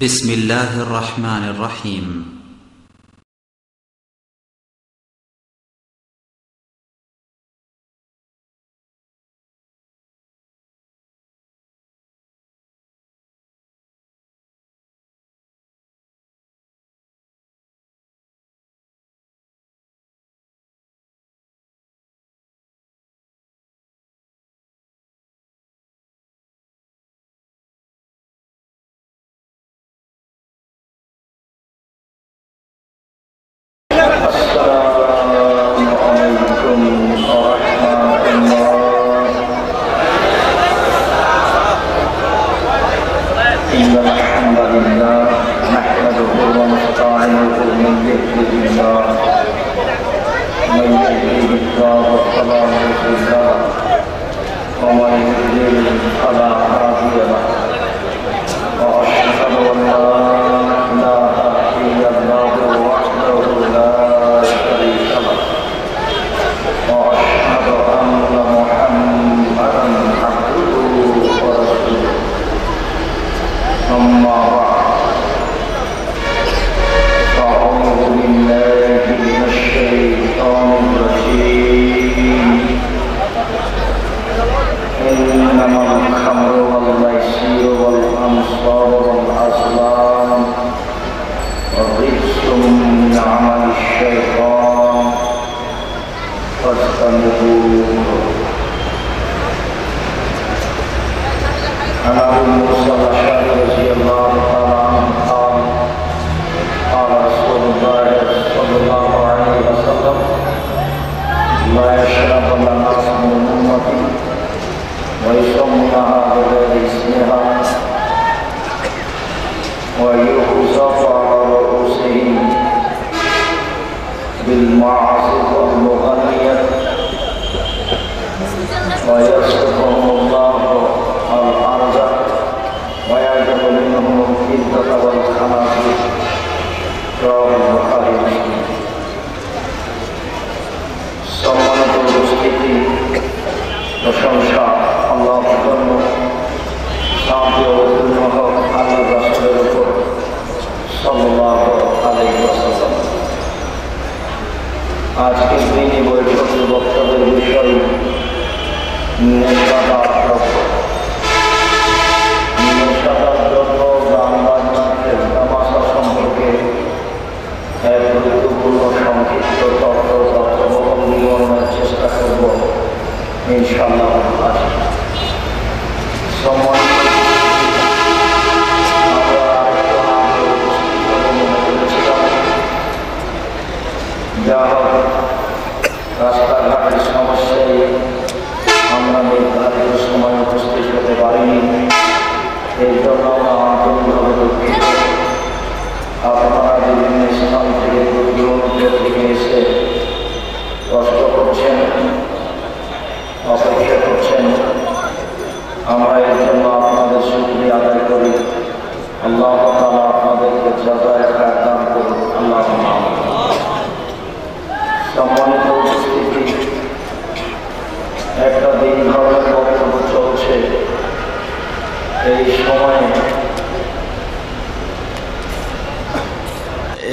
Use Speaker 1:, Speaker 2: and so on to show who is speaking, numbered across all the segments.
Speaker 1: بسم الله الرحمن الرحيم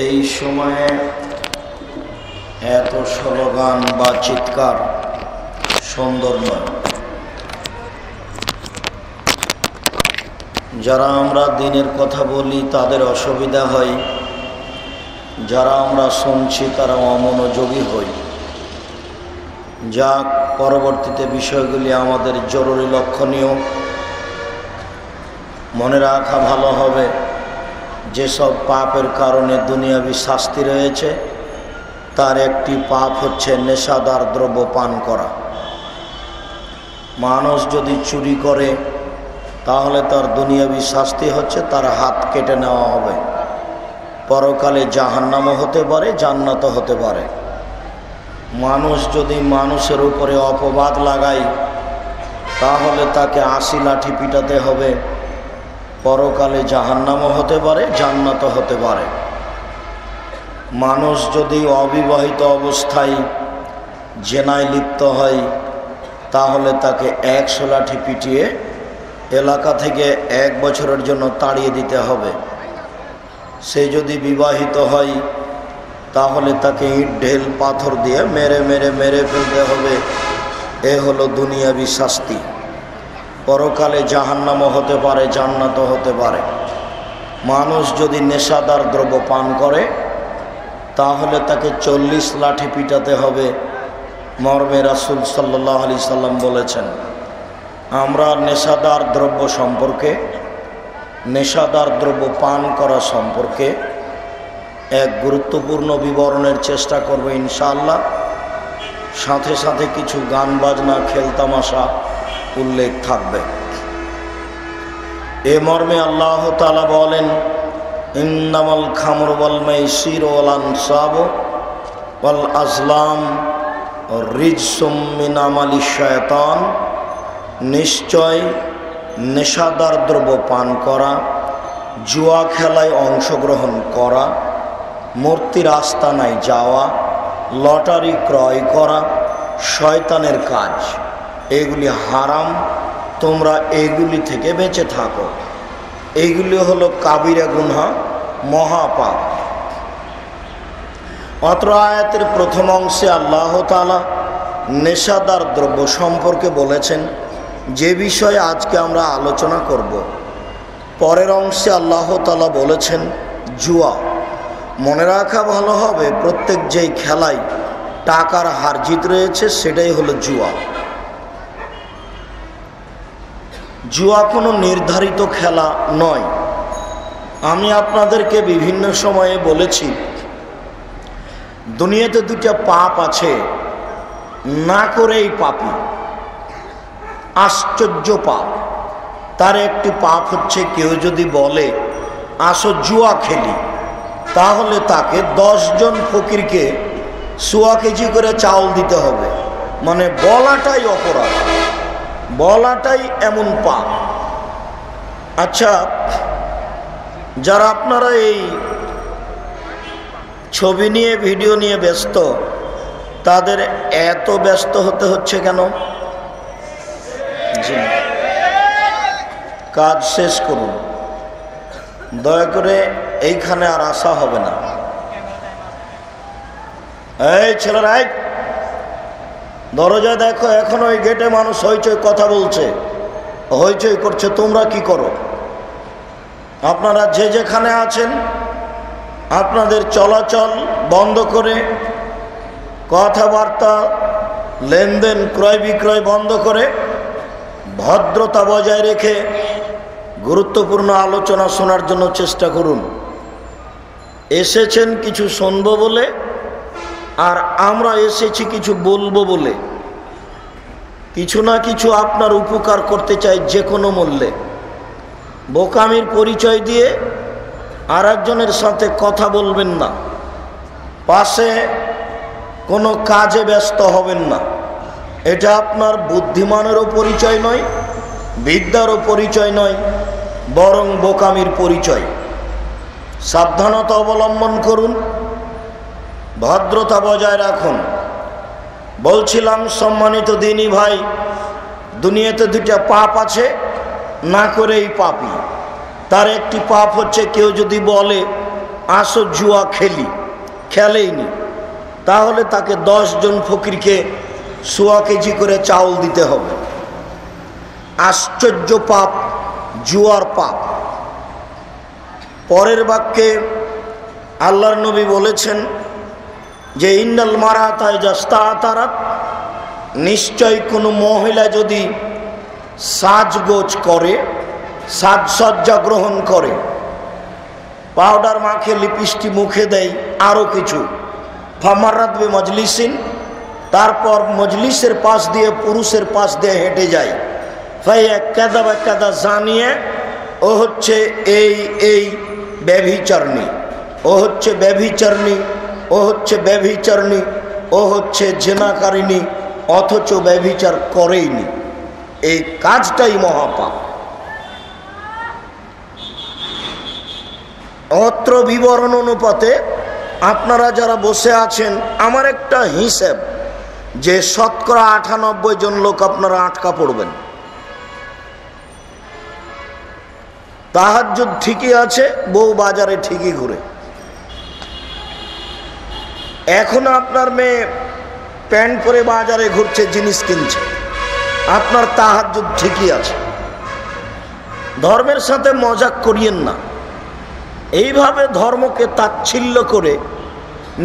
Speaker 2: এই সময়ে এত স্লোগান বা চিৎকার সুন্দর নয়। যারা আমরা দিনের কথা বলি তাদের অসুবিধা হয়, যারা আমরা শুনছি তারা অমনোযোগী হই। যা পরবর্তীতে বিষয়গুলি আমাদের জরুরি লক্ষণীয় মনে রাখা ভালো হবে। যেসব পাপের কারণে দুনিয়াবি শাস্তি রয়েছে তার একটি পাপ হচ্ছে নেশাদার দ্রব্য পান করা। মানুষ যদি চুরি করে তাহলে তার দুনিয়াবি শাস্তি হচ্ছে তার হাত কেটে নেওয়া হবে। পরকালে জাহান্নামও হতে পারে, জান্নাতও হতে পারে। মানুষ যদি মানুষের উপরে অপবাদ লাগায় তাহলে তাকে ৮০ লাঠি পিটাতে হবে। পরকালে জাহান্নামও হতে পারে, জান্নাতও হতে পারে। মানুষ যদি অবিবাহিত অবস্থায় জেনায় লিপ্ত হয় তাহলে তাকে ১০০ লাঠি পিটিয়ে এলাকা থেকে ১ বছরের জন্য তাড়িয়ে দিতে হবে। সে যদি বিবাহিত হয় তাহলে তাকে ইট ঢেল পাথর দিয়ে মেরে মেরে মেরে ফেলতে হবে। এ হলো দুনিয়াবি শাস্তি। পরকালে জাহান্নামও হতে পারে, জান্নাতও হতে পারে। মানুষ যদি নেশাদার দ্রব্য পান করে তাহলে তাকে 40 লাঠি পিটাতে হবে মর্মে রাসূল সাল্লাল্লাহু আলাইহি সাল্লাম বলেছেন। আমরা নেশাদার দ্রব্য সম্পর্কে, নেশাদার দ্রব্য পান করা সম্পর্কে এক গুরুত্বপূর্ণ বিবরণের চেষ্টা করব ইনশাআল্লাহ। সাথে সাথে কিছু গান বাজনা, খেলতামাশা উল্লেখ থাকবে। এ মর্মে আল্লাহ তাআলা বলেন, ইন্নামাল খামরু ওয়াল মাইসিরু ওয়াল আনসাবু ওয়াল আজলাম রিজসুম মিন আমালিশ শায়তান। নিশ্চয় নেশাদার দ্রব্য পান করা, জুয়া খেলায় অংশগ্রহণ করা, মূর্তির আস্তানায় যাওয়া, লটারি ক্রয় করা শয়তানের কাজ। এগুলি হারাম, তোমরা এগুলি থেকে বেঁচে থাকো। এইগুলি হলো কাবিরা গুনাহ, মহাপাপ। অত্র আয়াতের প্রথম অংশে আল্লাহ তাআলা নেশাদার দ্রব্য সম্পর্কে বলেছেন, যে বিষয়ে আজকে আমরা আলোচনা করব। পরের অংশে আল্লাহ তাআলা বলেছেন জুয়া। মনে রাখা ভালো হবে, প্রত্যেক যেই খেলায় টাকার হার জিত রয়েছে সেটাই হলো জুয়া। জুয়া কোনো নির্ধারিত খেলা নয়। আমি আপনাদেরকে বিভিন্ন সময়ে বলেছি, দুনিয়াতে দুটা পাপ আছে, না করেই পাপী। আশ্চর্য পাপ। তার একটি পাপ হচ্ছে, কেউ যদি বলে আসো জুয়া খেলি, তাহলে তাকে 10 জন ফকিরকে 1.25 কেজি করে চাউল দিতে হবে। মানে বলাটাই অপরাধ, বলাটাই এমন পাপ। আচ্ছা, যারা আপনারা এই ছবি নিয়ে, ভিডিও নিয়ে ব্যস্ত, তাদের এত ব্যস্ত হতে হচ্ছে কেন? জি, কাজ শেষ করুন দয়া করে, এইখানে আর আসা হবে না। এই ছেলেরা, দরজায় দেখো, এখন ওই গেটে মানুষ হইচই কথা বলছে, হইচই করছে। তোমরা কি করো? আপনারা যে যেখানে আছেন আপনাদের চলাচল বন্ধ করে, কথাবার্তা, লেনদেন, ক্রয় বিক্রয় বন্ধ করে, ভদ্রতা বজায় রেখে গুরুত্বপূর্ণ আলোচনা শোনার জন্য চেষ্টা করুন। এসেছেন কিছু শুনবো বলে, আর আমরা এসেছি কিছু বলবো বলে। কিছু না কিছু আপনার উপকার করতে চাই যে কোনো মূল্যে। বোকামির পরিচয় দিয়ে আর একজনের সাথে কথা বলবেন না, পাশে কোনো কাজে ব্যস্ত হবেন না। এটা আপনার বুদ্ধিমানেরও পরিচয় নয়, বিদ্যারও পরিচয় নয়, বরং বোকামির পরিচয়। সাবধানতা অবলম্বন করুন, ভদ্রতা বজায় রাখুন। বলছিলাম সম্মানিত দিনী ভাই, দুনিয়াতে দুটা পাপ আছে, না করেই পাপী। তার একটি পাপ হচ্ছে, কেউ যদি বলে আসো জুয়া খেলি, খেলেইনি, তাহলে তাকে 10 জন ফকিরকে 1.25 কেজি করে চাউল দিতে হবে। আশ্চর্য পাপ, জুয়ার পাপ। পরের বাক্যে আল্লাহর নবী বলেছেন যে ইন্নাল মারাতা ইজাস্তাতারাত, নিশ্চয় কোনো মহিলা যদি সাজগোজ করে, সাজসজ্জা গ্রহণ করে, পাউডার মাখে, লিপস্টিক মুখে দেয়, আরও কিছু, ফামারাত বি মজলিসিন, তারপর মজলিসের পাশ দিয়ে, পুরুষের পাশ দিয়ে হেঁটে যায়, ফাইয়া কাদা কাদা জানিয়ে, ও হচ্ছে এই ব্যভিচারণী, ও হচ্ছে ব্যভিচারণী, ও হচ্ছে ব্যভিচারণী, ও হচ্ছে জেনাকারিনী, অথচ ব্যভিচার করেইনি। এই কাজটাই মহাপাপ। অত্র বিবরণ অনুপাতে আপনারা যারা বসে আছেন, আমার একটা হিসেব যে 98 জন লোক আপনারা আটকা পড়বেন। তাহাজ্জুদ ঠিকই আছে, বউ বাজারে ঠিকই ঘুরে। এখন আপনার মেয়ে প্যান্ট পরে বাজারে ঘুরছে, জিনিস কিনছে, আপনার তাহাজ্জুদ ঠিকই আছে। ধর্মের সাথে মজাক করিয়েন না। এইভাবে ধর্মকে তাচ্ছিল্য করে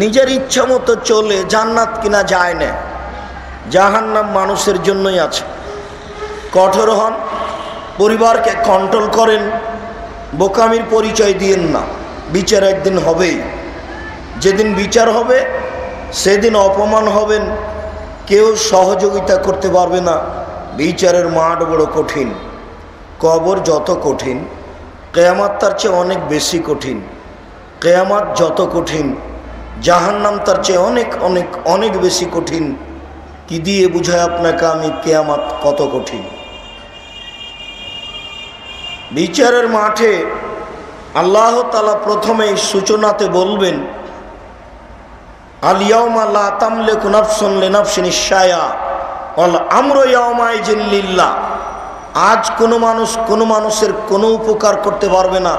Speaker 2: নিজের ইচ্ছা মতো চলে জান্নাত কিনা যায় না, জাহান্নাম মানুষের জন্যই আছে। কঠোর হন, পরিবারকে কন্ট্রোল করেন, বোকামির পরিচয় দিয়েন না। বিচার একদিন হবেই, যেদিন বিচার হবে সেদিন অপমান হবেন, কেউ সহযোগিতা করতে পারবে না। বিচারের মাঠ বড় কঠিন। কবর যত কঠিন, কিয়ামত তার চেয়ে অনেক বেশি কঠিন। কিয়ামত যত কঠিন, জাহান্নাম তার চেয়ে অনেক অনেক অনেক বেশি কঠিন। কি দিয়ে বুঝায় আপনাকে আমি কিয়ামত কত কঠিন? বিচারের মাঠে আল্লাহ তাআলা প্রথমেই সূচনাতে বলবেন, আল ইয়াউমা লা তামলিকু নাফসুন লিনাফসিন শাইআ ওয়াল আমরু ইয়াউমাইযিন লিল্লাহ। আজ কোনো মানুষ কোনো মানুষের কোনো উপকার করতে পারবে না,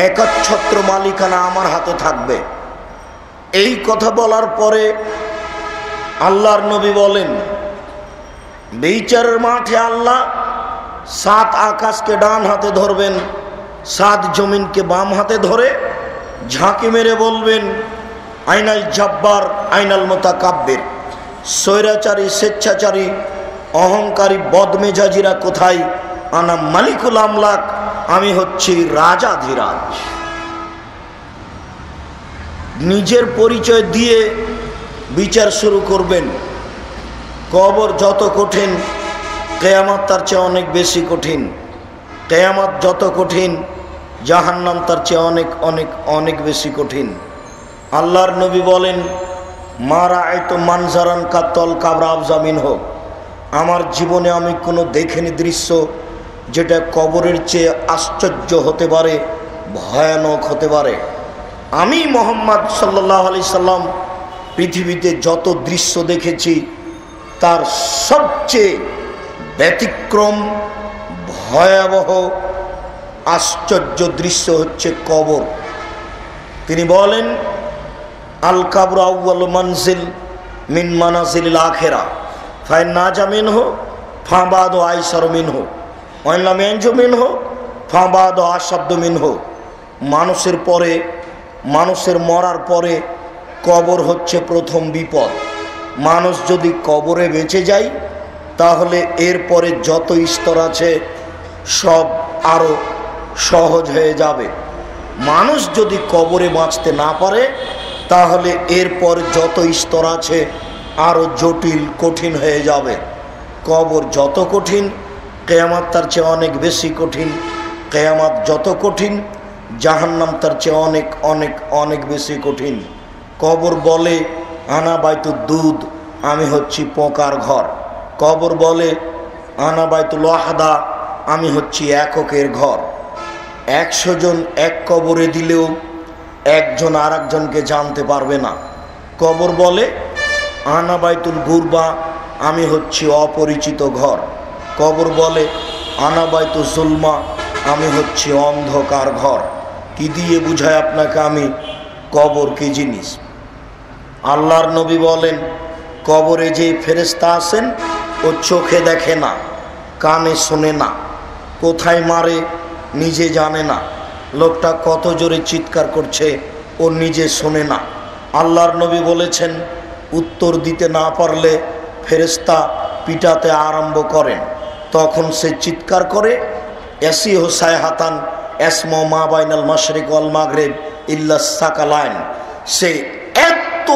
Speaker 2: একচ্ছত্র মালিকানা আমার হাতে থাকবে। এই কথা বলার পরে আল্লাহর নবী বলেন, বিচারের মাঠে আল্লাহ 7 আকাশকে ডান হাতে ধরবেন, 7 জমিনকে বাম হাতে ধরে ঝাঁকি মেরে বলবেন, আইনাল জব্বার আইনাল মুতাকাব্বির। স্বৈরাচারী, স্বেচ্ছাচারী, অহংকারী, বদমেজাজিরা কোথায়? আনা মালিকুল আমলাক, আমি হচ্ছি রাজাধিরাজ। নিজের পরিচয় দিয়ে বিচার শুরু করবেন। কবর যত কঠিন, কিয়ামত তার চেয়ে অনেক বেশি কঠিন। কিয়ামত যত কঠিন, জাহান্নাম তার চেয়ে অনেক অনেক অনেক বেশি কঠিন। আল্লাহর নবী বলেন, মা রাআইতু মানজারান কাত্তাল কাবরা আফজা মিনহু। আমার জীবনে আমি কোনো দেখিনি দৃশ্য যেটা কবরের চেয়ে আশ্চর্য হতে পারে, ভয়ানক হতে পারে। আমি মুহাম্মদ সাল্লাল্লাহু আলাইহি সাল্লাম পৃথিবীতে যত দৃশ্য দেখেছি তার সবচেয়ে ব্যতিক্রম, ভয়াবহ, আশ্চর্য দৃশ্য হচ্ছে কবর। তিনি বলেন, আল কাবরু আউয়ালু মানজিল মিন মানাজিলিল আখিরা ফাইন নাজা মিনহু ফাবাদু আইসারু মিনহু ওয়াইন লাম ইয়ানজু মিনহু ফাবাদু আশাদ্দু মিনহু। মানুষের পরে, মানুষের মরার পরে কবর হচ্ছে প্রথম বিপদ। মানুষ যদি কবরে বেঁচে যায় তাহলে এরপরে যত স্তর আছে সব আরও সহজ হয়ে যাবে। মানুষ যদি কবরে বাঁচতে না পারে তাহলে এরপর যত স্তর আছে আরও জটিল, কঠিন হয়ে যাবে। কবর যত কঠিন, কিয়ামত তার চেয়ে অনেক বেশি কঠিন। কিয়ামত যত কঠিন, জাহান্নাম তার চেয়ে অনেক অনেক অনেক বেশি কঠিন। কবর বলে, আনা বাইতুদ দুধ, আমি হচ্ছি পোকার ঘর। কবর বলে, আনা বাইতুল ওয়াহদা, আমি হচ্ছি এককের ঘর। 100 জন এক কবরে দিলেও একজন আর একজনকে জানতে পারবে না। কবর বলে, আনা বাইতুল গুরবা, আমি হচ্ছি অপরিচিত ঘর। কবর বলে, আনা বাইতু জুলমা, আমি হচ্ছি অন্ধকার ঘর। কি দিয়ে বুঝায় আপনাকে আমি কবর কি জিনিস? আল্লাহর নবী বলেন, কবরে যে ফেরেশতা আছেন ও চোখে দেখে না, কানে শোনে না, কোথায় মারে নিজে জানে না, লোকটা কত জোরে চিৎকার করছে ও নিজে শোনে না। আল্লাহর নবী বলেছেন, উত্তর দিতে না পারলে ফেরেশতা পিটাতে আরম্ভ করেন। তখন সে চিৎকার করে, এসি হোসায় হাতান এসমা মা বাইনাল মাশরিক ওয়াল মাগরিব ইল্লা সাকালাইন। সে এত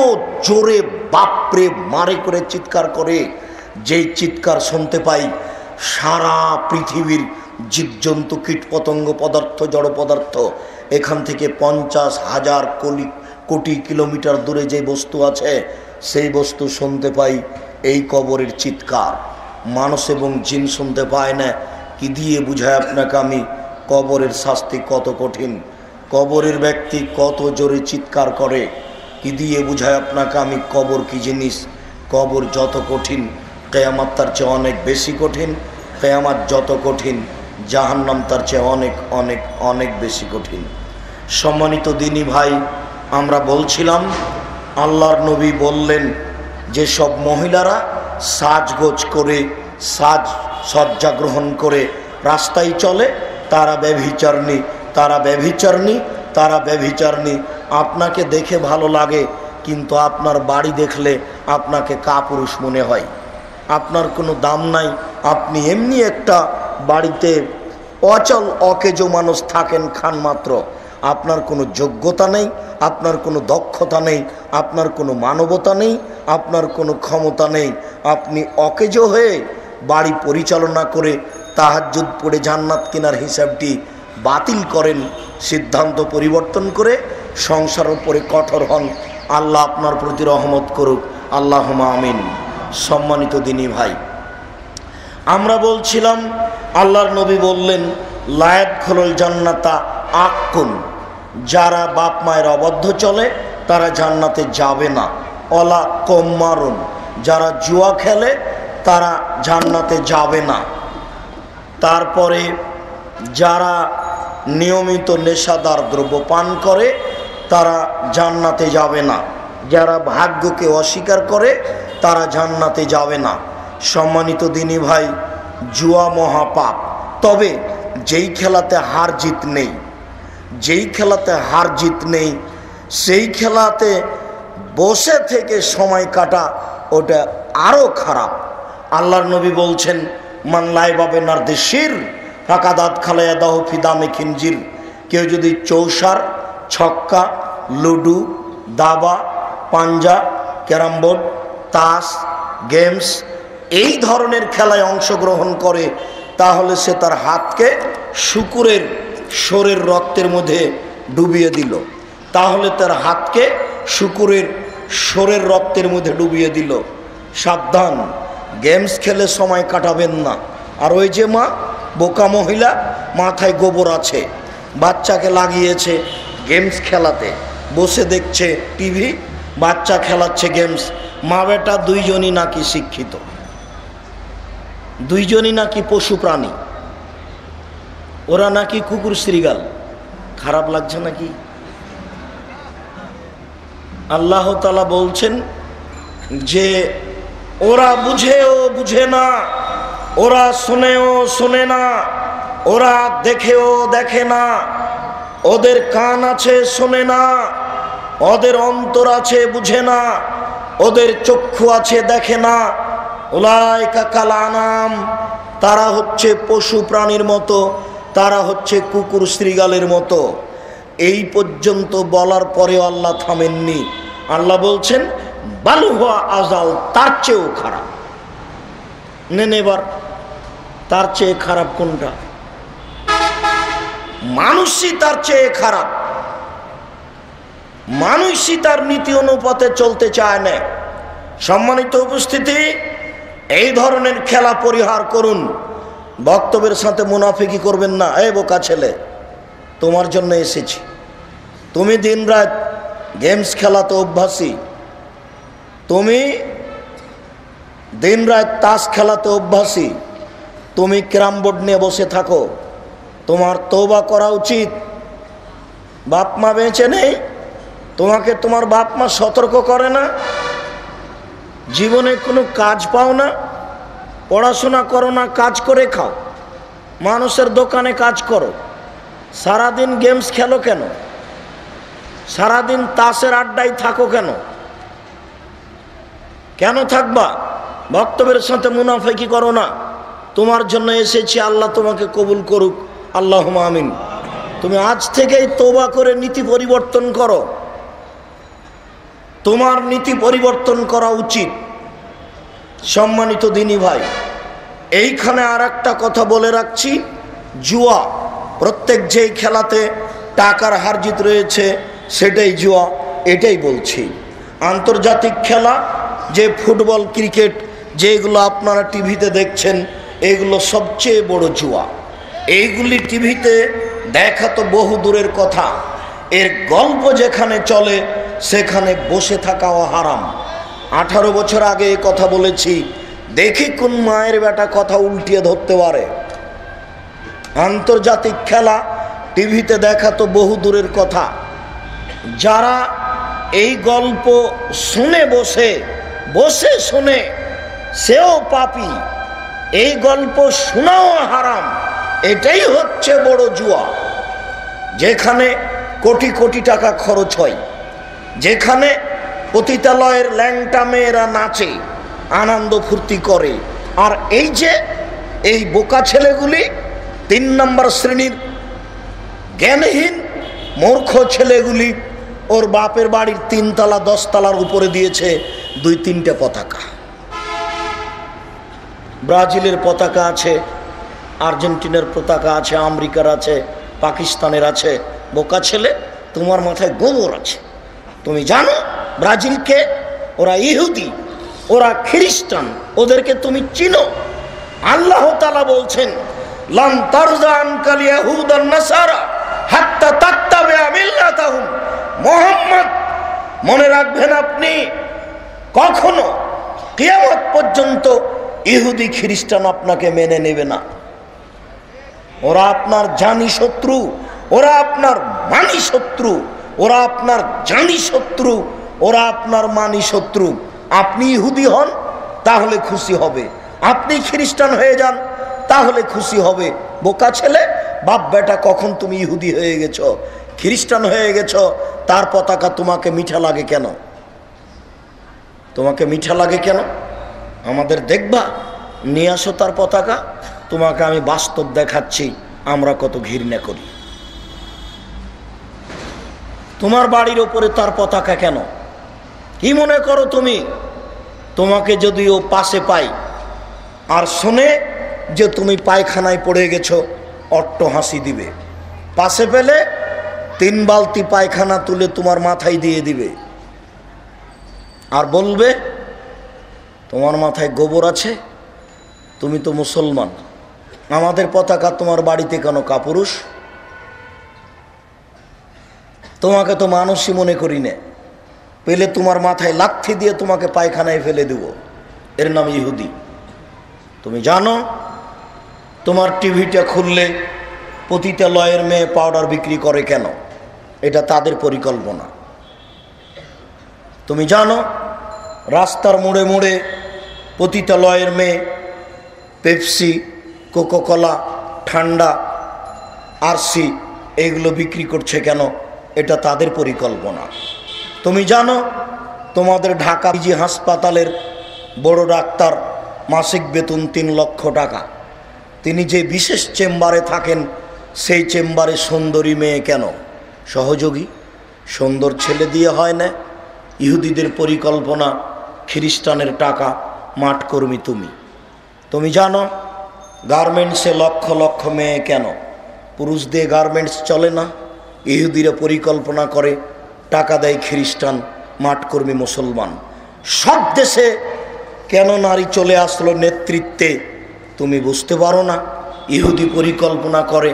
Speaker 2: জোরে বাপরে মারে করে চিৎকার করে, যেই চিৎকার শুনতে পাই সারা পৃথিবীর জীবজন্তু, কীটপতঙ্গ, পদার্থ, জড় পদার্থ, এখান থেকে 50,000 কোটি কিলোমিটার দূরে যে বস্তু আছে সেই বস্তু শুনতে পাই এই কবরের চিৎকার। মানুষ এবং জিন শুনতে পায় না। কি দিয়ে বুঝায় আপনাকে আমি কবরের শাস্তি কত কঠিন, কবরের ব্যক্তি কত জোরে চিৎকার করে? কি দিয়ে বুঝায় আপনাকে আমি কবর কি জিনিস? কবর যত কঠিন, কিয়ামত তার চেয়ে অনেক বেশি কঠিন। কিয়ামত যত কঠিন, জাহান্নাম তার চেয়ে অনেক অনেক অনেক বেশি কঠিন। সম্মানিত দিনী ভাই, আমরা বলছিলাম আল্লাহর নবী বললেন যে সব মহিলারা সাজগোজ করে সজ্জা গ্রহণ করে রাস্তায় চলে তারা ব্যভিচারিণী, তারা ব্যভিচারিণী, তারা ব্যভিচারিণী। আপনাকে দেখে ভালো লাগে, কিন্তু আপনার বাড়ি দেখলে আপনাকে কাপুরুষ মনে হয়, আপনার কোনো দাম নাই। আপনি এমনি একটা বাড়িতে অচল অকেজো মানুষ থাকেন, খান মাত্র। আপনার কোনো যোগ্যতা নেই, আপনার কোনো দক্ষতা নেই, আপনার কোনো মানবতা নেই, আপনার কোনো ক্ষমতা নেই। আপনি অকেজো হয়ে বাড়ি পরিচালনা করে তাহাজ্জুদ পড়ে জান্নাত কেনার হিসাবটি বাতিল করেন, সিদ্ধান্ত পরিবর্তন করে সংসারের উপরে কঠোর হন। আল্লাহ আপনার প্রতি রহমত করুক, আল্লাহুম্মা আমিন। সম্মানিত দিনী ভাই, আমরা বলছিলাম আল্লাহর নবী বললেন লা ইয়াদখুলুল জান্নাতা আক্কুন, যারা বাপ মায়ের অবাধ্য চলে তারা জান্নাতে যাবে না। ওয়ালা কুম্মারুন, যারা জুয়া খেলে তারা জান্নাতে যাবে না। তারপরে যারা নিয়মিত নেশাদার দ্রব্য পান করে তারা জান্নাতে যাবে না। যারা ভাগ্যকে অস্বীকার করে তারা জান্নাতে যাবে না। সম্মানিত দিনী ভাই, জুয়া মহাপাপ। তবে যেই খেলাতে হার জিত নেই, যেই খেলাতে হার জিত নেই, সেই খেলাতে বসে থেকে সময় কাটা ওটা আরও খারাপ। আল্লাহর নবী বলছেন মান লাইবা বিনারদিশির ফাকাদাত খালায়া দাহু ফি দামে খিনজির। কেউ যদি চৌসার, ছক্কা, লুডু, দাবা, পাঞ্জা, ক্যারাম বোর্ড, তাস, গেমস এই ধরনের খেলায় অংশগ্রহণ করে তাহলে সে তার হাতকে শূকরের শোরের রক্তের মধ্যে ডুবিয়ে দিল, তাহলে তার হাতকে শূকরের শোরের রক্তের মধ্যে ডুবিয়ে দিল। সাবধান, গেমস খেলে সময় কাটাবেন না। আর ওই যে মা বোকা মহিলা, মাথায় গোবর আছে, বাচ্চাকে লাগিয়েছে গেমস খেলাতে, বসে দেখছে টিভি, বাচ্চা খেলাচ্ছে গেমস। মা বেটা দুইজনই নাকি শিক্ষিত, দুইজনই নাকি পশু প্রাণী, ওরা নাকি কুকুর শ্রীগাল। খারাপ লাগছে নাকি? আল্লাহ তাআলা বলছেন যে ওরা বুঝেও বুঝে না, ওরা শোনেও শোনে না, ওরা দেখেও দেখে না, ওদের কান আছে শোনে না, ওদের অন্তর আছে বুঝে না, ওদের চক্ষু আছে দেখে না। উলাইকা কাল আনাম, তারা হচ্ছে পশু প্রাণীর মতো, তারা হচ্ছে কুকুর শ্রীগালের মতো। এই পর্যন্ত বলার পরেও আল্লাহ থামেননি। আল্লাহ বলছেন বাল হুয়া আযাল, তার চেয়েও খারাপ। নেন এবার, তার চেয়ে খারাপ কোনটা? মানুষই তার চেয়ে খারাপ। মানুষই তার নীতি অনুপাতে চলতে চায় না। সম্মানিত উপস্থিতি, এই ধরনের খেলা পরিহার করুন। বক্তব্যের সাথে মুনাফিকি করবেন না। এই বোকা ছেলে, তোমার জন্য এসেছি। তুমি দিনরাত গেমস খেলাতে অভ্যাসী, তুমি দিনরাত তাস খেলাতে অভ্যাসী, তুমি ক্যারাম বোর্ড নিয়ে বসে থাকো। তোমার তওবা করা উচিত। বাপ মা বেঁচে নেই, তোমাকে তোমার বাপ মা সতর্ক করে না? জীবনে কোনো কাজ পাও না, পড়াশোনা করো না, কাজ করে খাও, মানুষের দোকানে কাজ করো, সারাদিন গেমস খেলো কেন? সারাদিন তাসের আড্ডায় থাকো কেন? কেন থাকবা? বক্তব্যের সাথে মুনাফিকি করো না। তোমার জন্য এসেছি, আল্লাহ তোমাকে কবুল করুক, আল্লাহুম্মা আমিন। তুমি আজ থেকেই তওবা করে নীতি পরিবর্তন করো। তোমার নীতি পরিবর্তন করা উচিত। সম্মানিত দিনী ভাই, এইখানে আর একটা কথা বলে রাখছি, জুয়া। প্রত্যেক যেই খেলাতে টাকার হার জিত রয়েছে সেটাই জুয়া, এটাই বলছি। আন্তর্জাতিক খেলা যে ফুটবল, ক্রিকেট, যেগুলো আপনারা টিভিতে দেখছেন, এগুলো সবচেয়ে বড় জুয়া। এইগুলি টিভিতে দেখা তো বহু দূরের কথা, এর গল্প যেখানে চলে সেখানে বসে থাকাও হারাম। 18 বছর আগে এই কথা বলেছি, দেখি কোন মায়ের বেটা কথা উল্টিয়ে ধরতে পারে। আন্তর্জাতিক খেলা টিভিতে দেখা তো বহু দূরের কথা, যারা এই গল্প শুনে বসে বসে শুনে সেও পাপী, এই গল্প শোনাও হারাম। এটাই হচ্ছে বড় জুয়া, যেখানে কোটি কোটি টাকা খরচ হয়, যেখানে পতিতালয়ের ল্যাংটা মেয়েরা নাচে, আনন্দ ফুর্তি করে। আর এই যে এই বোকা ছেলেগুলি 3 নম্বর শ্রেণীর জ্ঞানহীন মূর্খ ছেলেগুলি ওর বাপের বাড়ির 3 তলা 10 তলার উপরে দিয়েছে 2-3টে পতাকা। ব্রাজিলের পতাকা আছে, আর্জেন্টিনার পতাকা আছে, আমেরিকার আছে, পাকিস্তানের আছে। বোকা ছেলে, তোমার মাথায় গোবর আছে। তুমি জানো ব্রাজিলকে? ওরা ইহুদি, ওরা খ্রিস্টান, ওদেরকে তুমি চিনো? আল্লাহ তাআলা বলছেন, লান তারজা আনকাল ইয়াহুদ ওয়ান নাসারা হাত্তা তাত্তাবিআ মিল্লাতাহুম। মুহাম্মদ, মনে রাখবেন আপনি, কখনো কিয়ামত পর্যন্ত ইহুদি খ্রিস্টান আপনাকে মেনে নেবে না। ওরা আপনার জানি শত্রু, ওরা আপনার মানি শত্রু, ওরা আপনার জানি শত্রু, ওরা আপনার মানি শত্রু। আপনি ইহুদি হন তাহলে খুশি হবে, আপনি খ্রিস্টান হয়ে যান তাহলে খুশি হবে। বোকা ছেলে, বাপ বেটা কখন তুমি ইহুদি হয়ে গেছো, খ্রিস্টান হয়ে গেছো, তার পতাকা তোমাকে মিঠা লাগে কেন? তোমাকে মিঠা লাগে কেন? আমাদের দেখবা, নিয়ে আসো তার পতাকা, তোমাকে আমি বাস্তব দেখাচ্ছি আমরা কত ঘৃণা করি। তোমার বাড়ির ওপরে তার পতাকা কেন? কি মনে করো তুমি? তোমাকে যদি ও পাশে পাই আর শুনে যে তুমি পায়খানায় পড়ে গেছো, অট্ট হাসি দিবে। পাশে পেলে 3 বালতি পায়খানা তুলে তোমার মাথায় দিয়ে দিবে আর বলবে তোমার মাথায় গোবর আছে, তুমি তো মুসলমান, আমাদের পতাকা তোমার বাড়িতে কেন কাপুরুষ? তোমাকে তো মানুষই মনে করি না, পেলে তোমার মাথায় লাথি দিয়ে তোমাকে পায়খানায় ফেলে দেব। এর নাম ইহুদি। তুমি জানো তোমার টিভিটা খুললে পতিতালয়ের মেয়ে পাউডার বিক্রি করে কেন? এটা তাদের পরিকল্পনা। তুমি জানো রাস্তার মোড়ে মোড়ে পতিতালয়ের মেয়ে পেপসি, কোকোকোলা, ঠান্ডা, আরসি এগুলো বিক্রি করছে কেন? এটা তাদের পরিকল্পনা। তুমি জানো তোমাদের ঢাকা পিজি হাসপাতালের বড় ডাক্তার মাসিক বেতন 3 লক্ষ টাকা। তিনি যে বিশেষ চেম্বারে থাকেন সেই চেম্বারে সুন্দরী মেয়ে কেন? সহযোগী সুন্দর ছেলে দিয়ে হয় না। ইহুদিদের পরিকল্পনা, খ্রিস্টানের টাকা, মাঠ কর্মী তুমি। তুমি জানো গার্মেন্টসে লক্ষ লক্ষ মেয়ে কেন? পুরুষ দিয়ে গার্মেন্টস চলে না। ইহুদিরা পরিকল্পনা করে, টাকা দেয় খ্রিস্টান, মাঠ কর্মী মুসলমান। সব দেশে কেন নারী চলে আসলো নেতৃত্বে তুমি বুঝতে পারো না? ইহুদি পরিকল্পনা করে,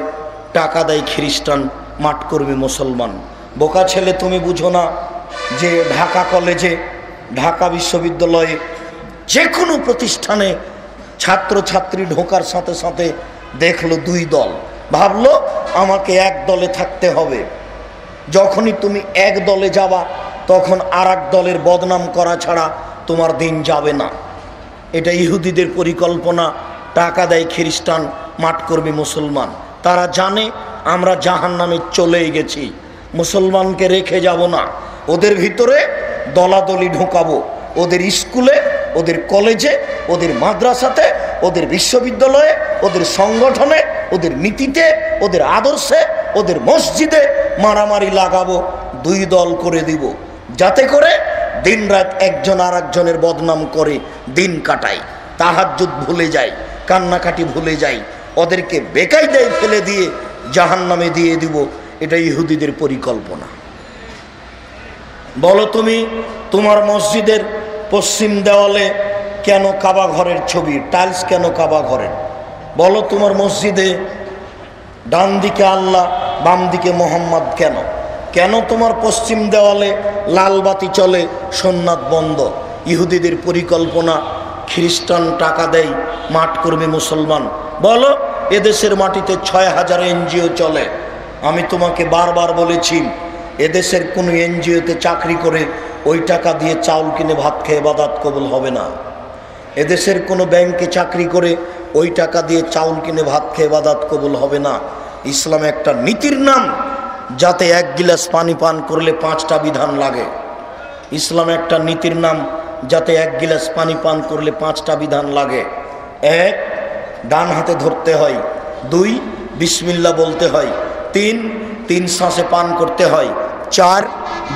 Speaker 2: টাকা দেয় খ্রিস্টান, মাঠ কর্মী মুসলমান। বোকা ছেলে, তুমি বুঝো না যে ঢাকা কলেজে, ঢাকা বিশ্ববিদ্যালয়ে, যে কোনো প্রতিষ্ঠানে ছাত্রছাত্রী ঢোকার সাথে সাথে দেখলো 2 দল, ভাবলো আমাকে এক দলে থাকতে হবে। যখনই তুমি এক দলে যাবা তখন আর এক দলের বদনাম করা ছাড়া তোমার দিন যাবে না। এটা ইহুদিদের পরিকল্পনা। টাকা দেয় খ্রিস্টান, মাঠ কর্মী মুসলমান। তারা জানে আমরা জাহান্নামে চলেই গেছি, মুসলমানকে রেখে যাব না। ওদের ভিতরে দলাদলি ঢোকাবো, ওদের স্কুলে, ওদের কলেজে, ওদের মাদ্রাসাতে, ওদের বিশ্ববিদ্যালয়ে, ওদের সংগঠনে, ওদের নীতিতে, ওদের আদর্শে, ওদের মসজিদে মারামারি লাগাবো, 2 দল করে দিব, যাতে করে দিনরাত একজন আর একজনের বদনাম করে দিন কাটায়, তাহাজ্জুদ ভুলে যায়, কান্নাকাটি ভুলে যায়, ওদেরকে বেকায়দায় ফেলে দিয়ে জাহান্নামে দিয়ে দিব। এটা ইহুদিদের পরিকল্পনা। বলো তুমি, তোমার মসজিদের পশ্চিম দেওয়ালে কেন কাবা ঘরের ছবি, টাইলস কেন কাবা ঘরের? বলো তোমার মসজিদে ডান দিকে আল্লাহ, বাম দিকে মোহাম্মদ কেন? কেন তোমার পশ্চিম দেওয়ালে লাল বাতি চলে, সুন্নাত বন্ধ? ইহুদিদের পরিকল্পনা। খ্রিস্টান টাকা দেয়, মাঠ কর্মী মুসলমান। বলো এদেশের মাটিতে 6000 এনজিও চলে। আমি তোমাকে বারবার বলেছি, এদেশের কোনো এনজিওতে চাকরি করে ওই টাকা দিয়ে চাউল কিনে ভাত খেয়ে ইবাদত কবুল হবে না। এদেশের কোনো ব্যাংকে চাকরি করে ওই টাকা দিয়ে চাউল কিনে ভাত খেয়ে ইবাদত কবুল হবে না। ইসলামে একটা নীতির নাম, যাতে 1 গিলাস পানি পান করলে 5টা বিধান লাগে। ইসলামে একটা নীতির নাম, যাতে 1 গিলাস পানি পান করলে 5টা বিধান লাগে। 1, ডান হাতে ধরতে হয়। 2, বিসমিল্লাহ বলতে হয়। 3 শ্বাসে পান করতে হয়। 4,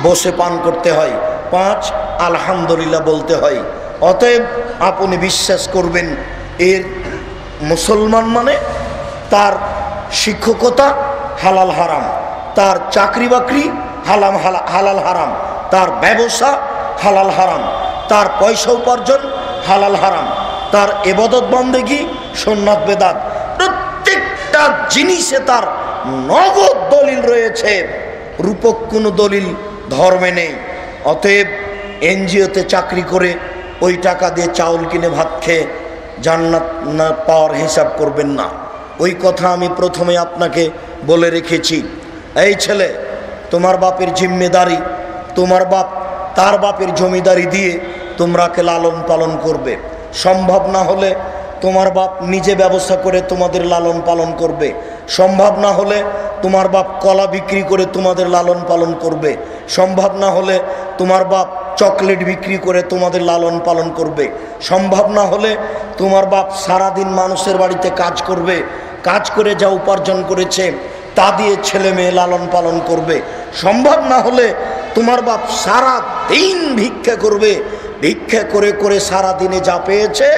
Speaker 2: বসে পান করতে হয়। 5, আলহামদুলিল্লাহ বলতে হয়। অতএব আপনি বিশ্বাস করবেন, এর মুসলমান মানে তার শিক্ষকতা হালাল হারাম, তার চাকরি বাকরি হালাল হারাম, তার ব্যবসা হালাল হারাম, তার পয়সা উপার্জন হালাল হারাম, তার ইবাদত বন্দেগী সুন্নাত বেদাত, প্রত্যেকটা জিনিসে তার নগদ দলিল রয়েছে, রূপক কোনো দলিল ধর্মে নেই। অতএব এনজিওতে চাকরি করে ওই টাকা দিয়ে চাউল কিনে ভাত খেয়ে জান্নাত না পাওয়ার হিসাব করবেন না। ওই কথা আমি প্রথমে আপনাকে বলে রেখেছি। এই ছেলে, তোমার বাপের জিম্মেদারি, তোমার বাপ তার বাপের জমিদারি দিয়ে তোমরাকে লালন পালন করবে। সম্ভব না হলে তোমার বাপ নিজে ব্যবসা করে তোমাদের লালন পালন করবে। সম্ভব না হলে তোমার বাপ কলা বিক্রি করে তোমাদের লালন পালন করবে। সম্ভব না হলে তোমার বাপ চকলেট বিক্রি করে তোমাদের লালন পালন করবে। সম্ভব না হলে তোমার বাপ সারাদিন মানুষের বাড়িতে কাজ করবে, কাজ করে যা উপার্জন করেছে তা দিয়ে ছেলে মেয়ে লালন পালন করবে। সম্ভব না হলে তোমার বাপ সারা দিন ভিক্ষা করবে, ভিক্ষা করে করে সারা দিনে যা পেয়েছে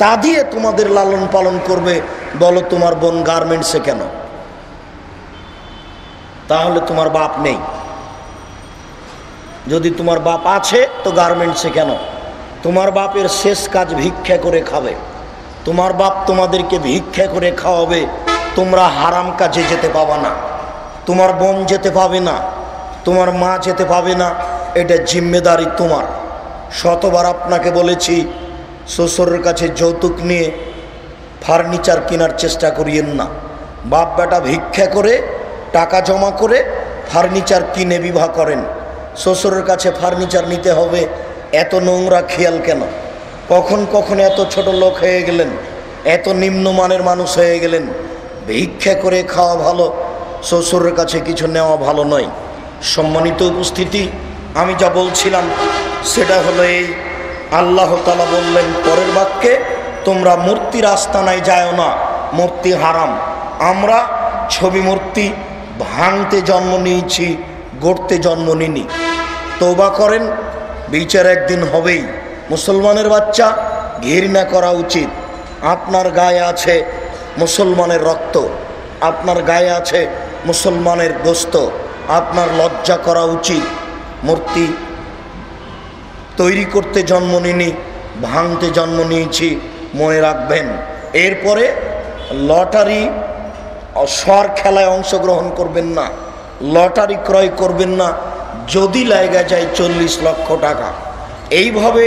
Speaker 2: তা দিয়ে তোমাদের লালন পালন করবে। বলো, তোমার বোন গার্মেন্টসে কেন? তাহলে তোমার বাপ নেই। যদি তোমার বাপ আছে তো গার্মেন্টসে কেন? তোমার বাপের শেষ কাজ ভিক্ষা করে খাবে। তোমার বাপ তোমাদেরকে ভিক্ষা করে খাওয়াবে, তোমরা হারাম কাজে যেতে পাবে না। তোমার বোন যেতে পাবে না, তোমার মা যেতে পাবে না। এটা জিম্মেদারি তোমার। শতবার আপনাকে বলেছি, শ্বশুরের কাছে যৌতুক নিয়ে ফার্নিচার কেনার চেষ্টা করিয়েন না। বাপ বেটা ভিক্ষা করে টাকা জমা করে ফার্নিচার কিনে বিবাহ করেন। শ্বশুরের কাছে ফার্নিচার নিতে হবে, এত নোংরা খেয়াল কেন? কখন এত ছোট লোক হয়ে গেলেন, এত নিম্নমানের মানুষ হয়ে গেলেন? ভিক্ষা করে খাওয়া ভালো, শ্বশুরের কাছে কিছু নেওয়া ভালো নয়। সম্মানিত উপস্থিতি, আমি যা বলছিলাম সেটা হলো এই, আল্লাহ তাআলা বললেন পরের বাক্যে, তোমরা মূর্তির আস্তানায় যাও না, মূর্তি হারাম। আমরা ছবি মূর্তি ভাঙতে জন্ম নিয়েছি, গড়তে জন্ম নিনি। তওবা করেন, বিচার একদিন হবেই। মুসলমানের বাচ্চা, ঘৃণা করা উচিত। আপনার গায়ে আছে মুসলমানের রক্ত, আপনার গায়ে আছে মুসলমানের গোস্ত, আপনার লজ্জা করা উচিত। মূর্তি তৈরি করতে জন্ম নিনি, ভাঙতে জন্ম নিয়েছি, মনে রাখবেন। এরপরে লটারি স্বর খেলায় অংশগ্রহণ করবেন না, লটারি ক্রয় করবেন না, যদি লাগা যায় 40 লক্ষ টাকা। এইভাবে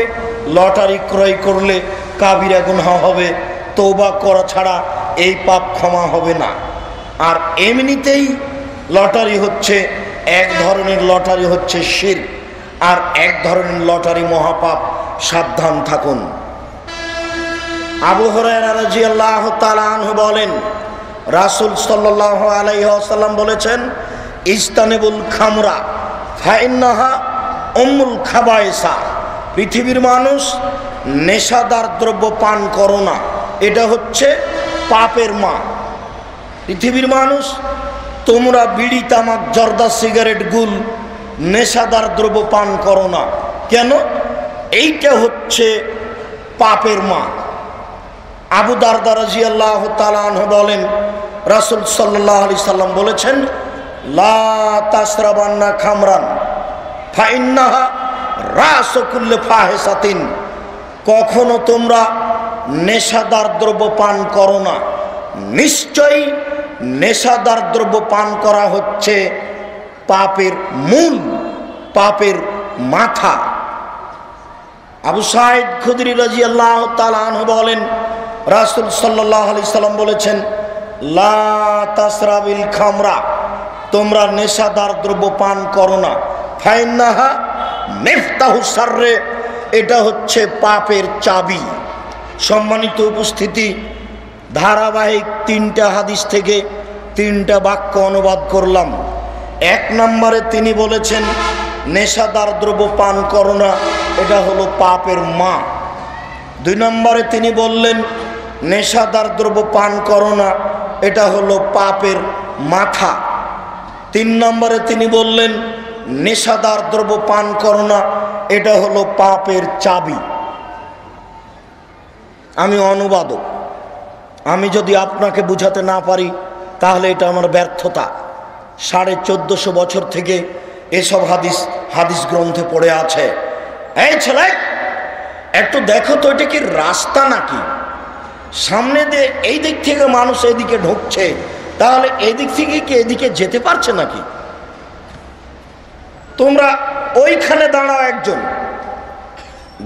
Speaker 2: লটারি ক্রয় করলে কাবিরা গুনাহ হবে, তওবা করা ছাড়া এই পাপ ক্ষমা হবে না। আর এমনিতেই লটারি হচ্ছে এক ধরনের, লটারি হচ্ছে শিরক, আর এক ধরনের লটারি মহাপাপ। সাবধান থাকুন। আবু হুরায়রা রাদিয়াল্লাহু তাআলা আনহু বলেন, রাসূল সাল্লাল্লাহু আলাইহি ওয়াসাল্লাম বলেছেন, ইস্তানিবুল খামরা ফাইন্নাহা উম্মুল খাবায়েসা। পৃথিবীর মানুষ, নেশাদার দ্রব্য পান করো না, এটা হচ্ছে পাপের মা। পৃথিবীর মানুষ, তোমরা বিড়ি তামাক জর্দা সিগারেট গুল নেশাদার দ্রব্য পান করো না। কেন? এইটা হচ্ছে পাপের মা। আবু দারদা রাদিয়াল্লাহু তাআলা আনহু বলেন, রাসূল সাল্লাল্লাহু আলাইহি সাল্লাম বলেছেন, লা তাশরাবান্না খামরান ফাইন্নাহা রাসু কুল্লি ফাহিশাতিন। কখনো তোমরা নেশাদার দ্রব্য পান করো না। নিশ্চয়ই নেশাদার দ্রব্য পান করা হচ্ছে পাপের মূল, পাপের মাথা। আবু সাঈদ খুদরি রাদিয়াল্লাহু তাআলা আনহু বলেন, রাসূল সাল্লাল্লাহু আলাইহি সাল্লাম বলেছেন, লা তাসরাবিল খামরা, তোমরা নেশাদার দ্রব্য পান করো না। ফাইন্নাহা মিফতাহু শাররে, এটা হচ্ছে পাপের চাবি। সম্মানিত উপস্থিতি, ধারাবাহিক 3টা হাদিস থেকে 3টা বাক্য অনুবাদ করলাম। 1 নম্বরে তিনি বলেছেন নেশাদার দ্রব্য পান করো না, এটা হলো পাপের মা। 2 নম্বরে তিনি বললেন নেশাদার দ্রব্য পান করো না, এটা হলো পাপের মাথা। 3 নম্বরে তিনি বললেন নেশাদার দ্রব্য পান করো না, এটা হলো পাপের চাবি। আমি অনুবাদক, আমি যদি আপনাকে বুঝাতে না পারি তাহলে এটা আমার ব্যর্থতা। 1450 বছর থেকে এসব হাদিস গ্রন্থে পড়ে আছে। এই ছেলে, একটু দেখো তো এটা কি রাস্তা নাকি? সামনে দিয়ে এই দিক থেকে মানুষ এদিকে ঢুকছে, তাহলে এদিক থেকে কি এদিকে যেতে পারছে নাকি? তোমরা ওইখানে দাঁড়াও, একজন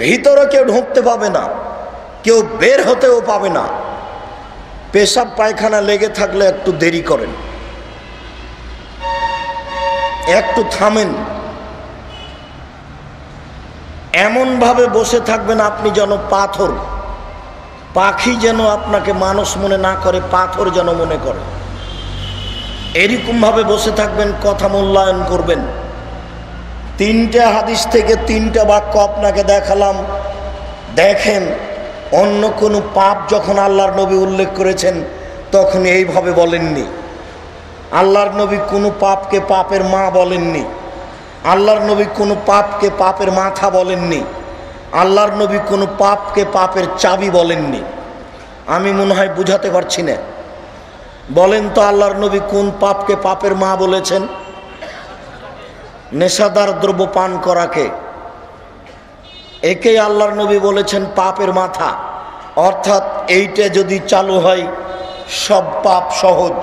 Speaker 2: ভিতরে কেউ ঢুকতে পাবে না, কেউ বের হতেও পাবে না। পেশাব পায়খানা লেগে থাকলে একটু দেরি করেন, একটু থামেন। এমন ভাবে বসে থাকবেন আপনি যেন পাথর, পাখি যেন আপনাকে মানুষ মনে না করে, পাথর যেন মনে করে। এরকম ভাবে বসে থাকবেন, কথা মূল্যায়ন করবেন। 3টে হাদিস থেকে 3টা বাক্য আপনাকে দেখালাম। দেখেন, অন্য কোনো পাপ যখন আল্লাহর নবী উল্লেখ করেছেন তখন এইভাবে বলেননি। আল্লাহর নবী কোনো পাপকে পাপের মা বলেননি। আল্লাহর নবী কোনো পাপকে পাপের মাথা বলেননি। আল্লাহর নবী কোনো পাপকে পাপের চাবি বলেননি। আমি মনে হয় বুঝাতে পারছি না। বলেন তো আল্লাহর নবী কোন পাপকে পাপের মা বলেছেন? নেশাদার দ্রব্য পান করাকে, একেই আল্লাহর নবী বলেছেন পাপের মাথা। অর্থাৎ এইটা যদি চালু হয় সব পাপ সহজ,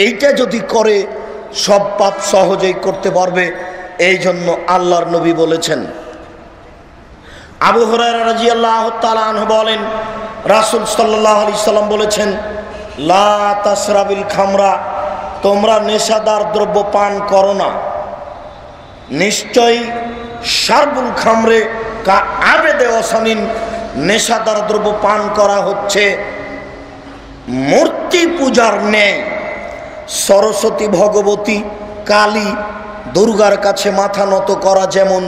Speaker 2: এইটা যদি করে সব পাপ সহজেই করতে পারবে, এই জন্য আল্লাহর নবী বলেছেন। আবু হুরায়রা রাদিয়াল্লাহু তাআলা আনহু বলেন রাসূল সাল্লাল্লাহু আলাইহি সাল্লাম বলেছেন লা তাসরাবিল খামরা, তোমরা নেশাদার দ্রব্য পান করো না। নিশ্চয়ই শারবুল খামরে কা আবেদে ওয়াসানিন, নেশাদার দ্রব্য পান করা হচ্ছে মূর্তি পূজার ন্যায়। সরস্বতী, ভগবতী, কালী, দুর্গার কাছে মাথা নত করা যেমন,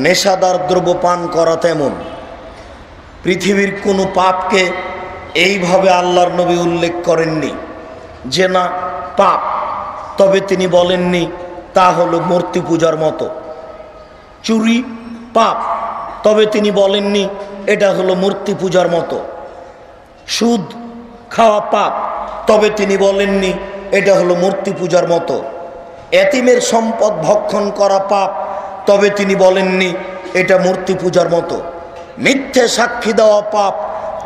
Speaker 2: নেশাদার দ্রব্য পান করা তেমন। পৃথিবীর কোনো পাপকে এইভাবে আল্লাহর নবী উল্লেখ করেননি যে না পাপ, তবে তিনি বলেননি তা হলো মূর্তি পূজার মতো। চুরি পাপ, তবে তিনি বলেননি এটা হলো মূর্তি পূজার মতো। সুদ খাওয়া পাপ, তবে তিনি বলেননি এটা হলো মূর্তি পূজার মতো। এতিমের সম্পদ ভক্ষণ করা পাপ, তবে তিনি বলেননি এটা মূর্তি পূজার মতো। মিথ্যে সাক্ষী দেওয়া পাপ,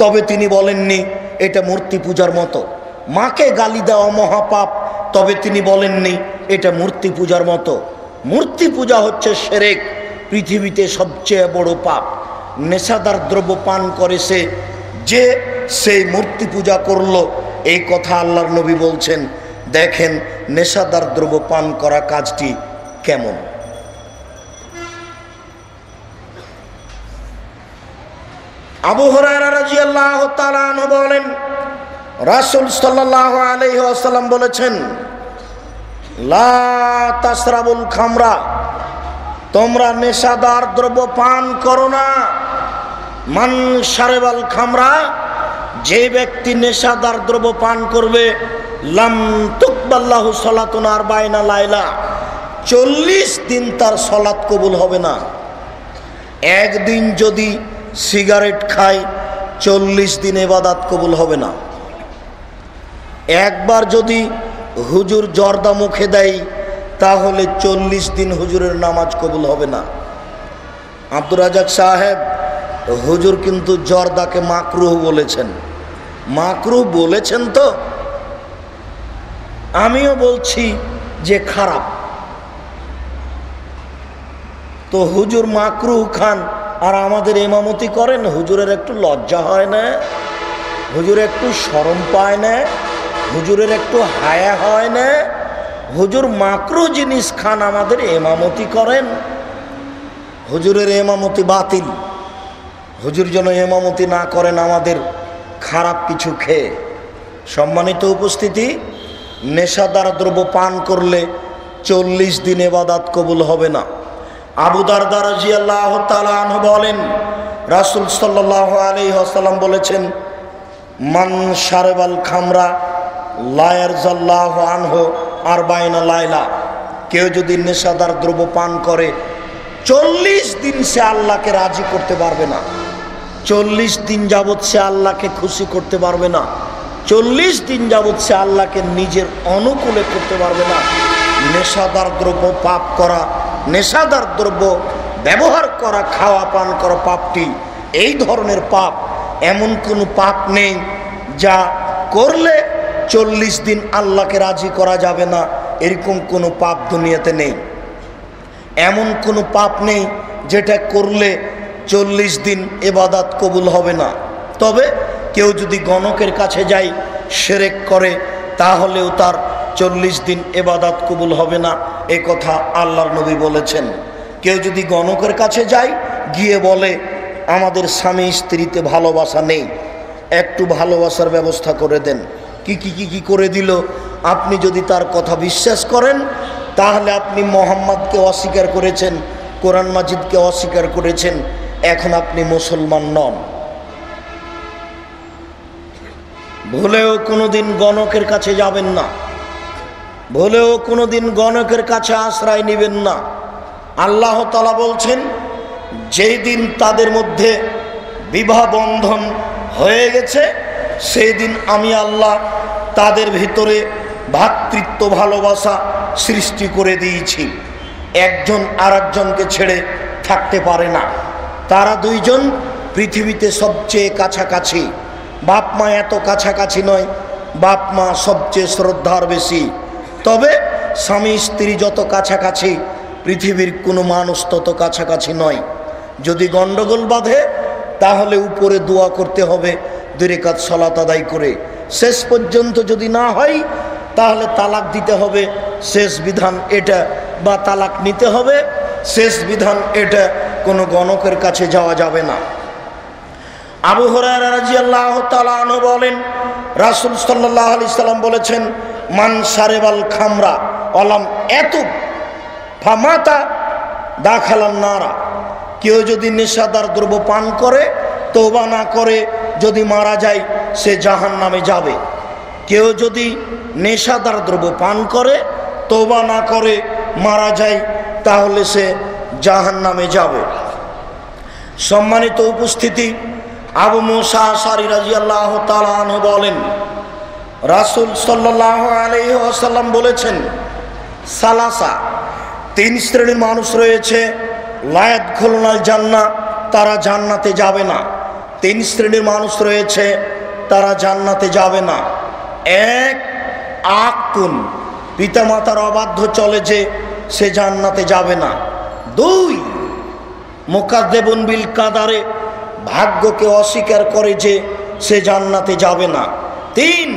Speaker 2: তবে তিনি বলেননি এটা মূর্তি পূজার মতো। মাকে গালি দেওয়া মহাপাপ, তবে তিনি বলেননি এটা মূর্তি পূজার মতো। মূর্তি পূজা হচ্ছে শিরক, পৃথিবীতে সবচেয়ে বড় পাপ। নেশাদার দ্রব্য পান করে যে সেই মূর্তি পূজা করলো, এই কথা আল্লাহর নবী বলছেন। দেখেন নেশাদার দ্রব্য পান করা কাজটি কেমন। আবু হুরায়রা রাদিয়াল্লাহু তাআলা আনহু বলেন রাসূল সাল্লাল্লাহু আলাইহি ওয়াসাল্লাম বলেছেন লা তাসরাবুল খামরা, তোমরা নেশাদার দ্রব্য পান করো না। মান শারাবাল খামরা, যে ব্যক্তি নেশাদার দ্রব্য পান করবে, লাম তুকবাল্লাহু সালাতুন আরবাইনা লাইলা, 40 দিন তার সালাত কবুল হবে না। একদিন যদি সিগারেট খায় 40 দিন ইবাদত কবুল হবে না। একবার যদি হুজুর জর্দা মুখে দেয় তাহলে 40 দিন হুজুরের নামাজ কবুল হবে না। আব্দুর রাজাক সাহেব, হুজুর কিন্তু জর্দাকে মাকরুহ বলেছেন। মাকরুহ বলেছেন তো, আমিও বলছি যে খারাপ। তো হুজুর মাকরুহ খান আর আমাদের ইমামতি করেন, হুজুরের একটু লজ্জা হয় না? হুজুর একটু শরম পায় না? হুজুরের একটু হায়া হয় না? হুজুর মাকরু জিনিস খান, আমাদের এমামতি করেন। হুজুরের এমামতি বাতিল। হুজুর যেন এমামতি না করেন আমাদের খারাপ কিছু খেয়ে। সম্মানিত উপস্থিতি, নেশাদার দ্রব্য পান করলে 40 দিন ইবাদত কবুল হবে না। আবু দারদা রাদিয়াল্লাহু তাআলা আনহু বলেন, রাসূল সাল্লাল্লাহু আলাইহি ওয়াসাল্লাম বলেছেন, মান শারাবাল খামরা লা ইয়ারজাল্লাহু আনহু 40 লাইলা। কেউ যদি নেশাদার দ্রব্য পান করে 40 দিন সে আল্লাহকে রাজি করতে পারবে না। 40 দিন যাবৎ সে আল্লাহকে খুশি করতে পারবে না। 40 দিন যাবৎ সে আল্লাহকে নিজের অনুকূলে করতে পারবে না। নেশাদার দ্রব্য পাপ করা, নেশাদার দ্রব্য ব্যবহার করা, খাওয়া পান করা পাপটি এই ধরনের পাপ। এমন কোনো পাপ নেই যা করলে 40 দিন আল্লাহকে রাজি করা যাবে না, এরকম কোনো পাপ দুনিয়াতে নেই। এমন কোনো পাপ নেই যেটা করলে 40 দিন ইবাদত কবুল হবে না। তবে কেউ যদি গণকের কাছে যায়, শিরক করে, তাহলেও তার 40 দিন ইবাদত কবুল হবে না, এ কথা আল্লাহর নবী বলেছেন। কেউ যদি গণকের কাছে যায়, গিয়ে বলে আমাদের স্বামী স্ত্রীতে ভালোবাসা নেই, একটু ভালোবাসার ব্যবস্থা করে দেন, কি করে দিল। আপনি যদি তার কথা বিশ্বাস করেন, তাহলে আপনি মোহাম্মদকে অস্বীকার করেছেন, কোরআন মাজিদকে অস্বীকার করেছেন, এখন আপনি মুসলমান নন। ভুলেও কোনোদিন গণকের কাছে যাবেন না, ভুলেও কোনোদিন গণকের কাছে আশ্রয় নেবেন না। আল্লাহ তাআলা বলছেন, যেই দিন তাদের মধ্যে বিবাহ বন্ধন হয়ে গেছে, সেই দিন আমি আল্লাহ তাদের ভিতরে ভ্রাতৃত্ব ভালোবাসা সৃষ্টি করে দিয়েছি। একজন আরেকজনকে ছেড়ে থাকতে পারে না। তারা দুইজন পৃথিবীতে সবচেয়ে কাছাকাছি। বাপ মা এত কাছাকাছি নয়, বাপ মা সবচেয়ে শ্রদ্ধার বেশি। তবে স্বামী স্ত্রী যত কাছাকাছি, পৃথিবীর কোনো মানুষ তত কাছাকাছি নয়। যদি গন্ডগোল বাঁধে, তাহলে উপরে দোয়া করতে হবে 2 রাকাত সালাত আদায় করে। শেষ পর্যন্ত যদি না হয়, তাহলে তালাক দিতে হবে, শেষ বিধান এটা, বা তালাক নিতে হবে, শেষ বিধান এটা। কোনো গণকের কাছে যাওয়া যাবে না। আবু হুরায়রা রাদিয়াল্লাহু তাআলা আনহু বলেন, রাসূল সাল্লাল্লাহু আলাইহি সাল্লাম বলেছেন, মান শারাবাল খামরা ওয়ালাম ইয়াতুব ফামাতা দাখালান নারা। কেউ যদি নেশাদার দ্রব্য পান করে, তওবা না করে যদি মারা যায়, সে জাহান্নামে যাবে। কেউ যদি নেশাদার দ্রব্য পান করে, তওবা না করে মারা যায়, তাহলে সে জাহান্নামে যাবে। সম্মানিত উপস্থিতি, আবু মুসা আশআরী রাদিয়াল্লাহু তাআলা আনহু বলেন, রাসূল সাল্লাল্লাহু আলাইহি ওয়াসাল্লাম বলেছেন, সালাসা 3 শ্রেণীর মানুষ রয়েছে, লা ইয়াদখুলুনাল জান্নাহ, তারা জান্নাতে যাবে না। 3 শ্রেণীর মানুষ রয়েছে, তারা জান্নাতে যাবে না। 1, আকুন, পিতামাতার অবাধ্য চলে যে, সে জান্নাতে যাবে না। 2, মুকাদ্দিবুন বিল কাদারে, ভাগ্যকে অস্বীকার করে যে, সে জান্নাতে যাবে না। 3,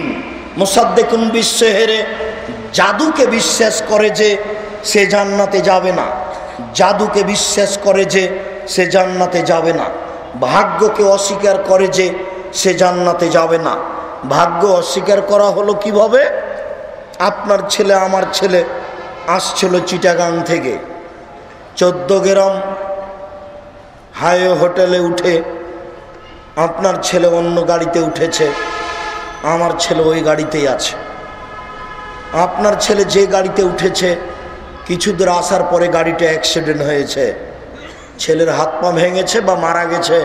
Speaker 2: মুসাদ্দিকুন বিসসিহরি, জাদুকে বিশ্বাস করে যে, সে জান্নাতে যাবে না। জাদুকে বিশ্বাস করে যে, সে জান্নাতে যাবে না। ভাগ্যকে অস্বীকার করে যে, সে জান্নাতে যাবে না। ভাগ্য অস্বীকার করা হলো কিভাবে? আপনার ছেলে, আমার ছেলে আসছিল চিটাগাং থেকে, 14 গ্রাম হাইওয়ে হোটেলে উঠে আপনার ছেলে অন্য গাড়িতে উঠেছে, আমার ছেলে ওই গাড়িতেই আছে। আপনার ছেলে যে গাড়িতে উঠেছে, কিছু দূর আসার পরে গাড়িটা অ্যাক্সিডেন্ট হয়েছে, ছেলের হাত পা ভেঙেছে বা মারা গেছে।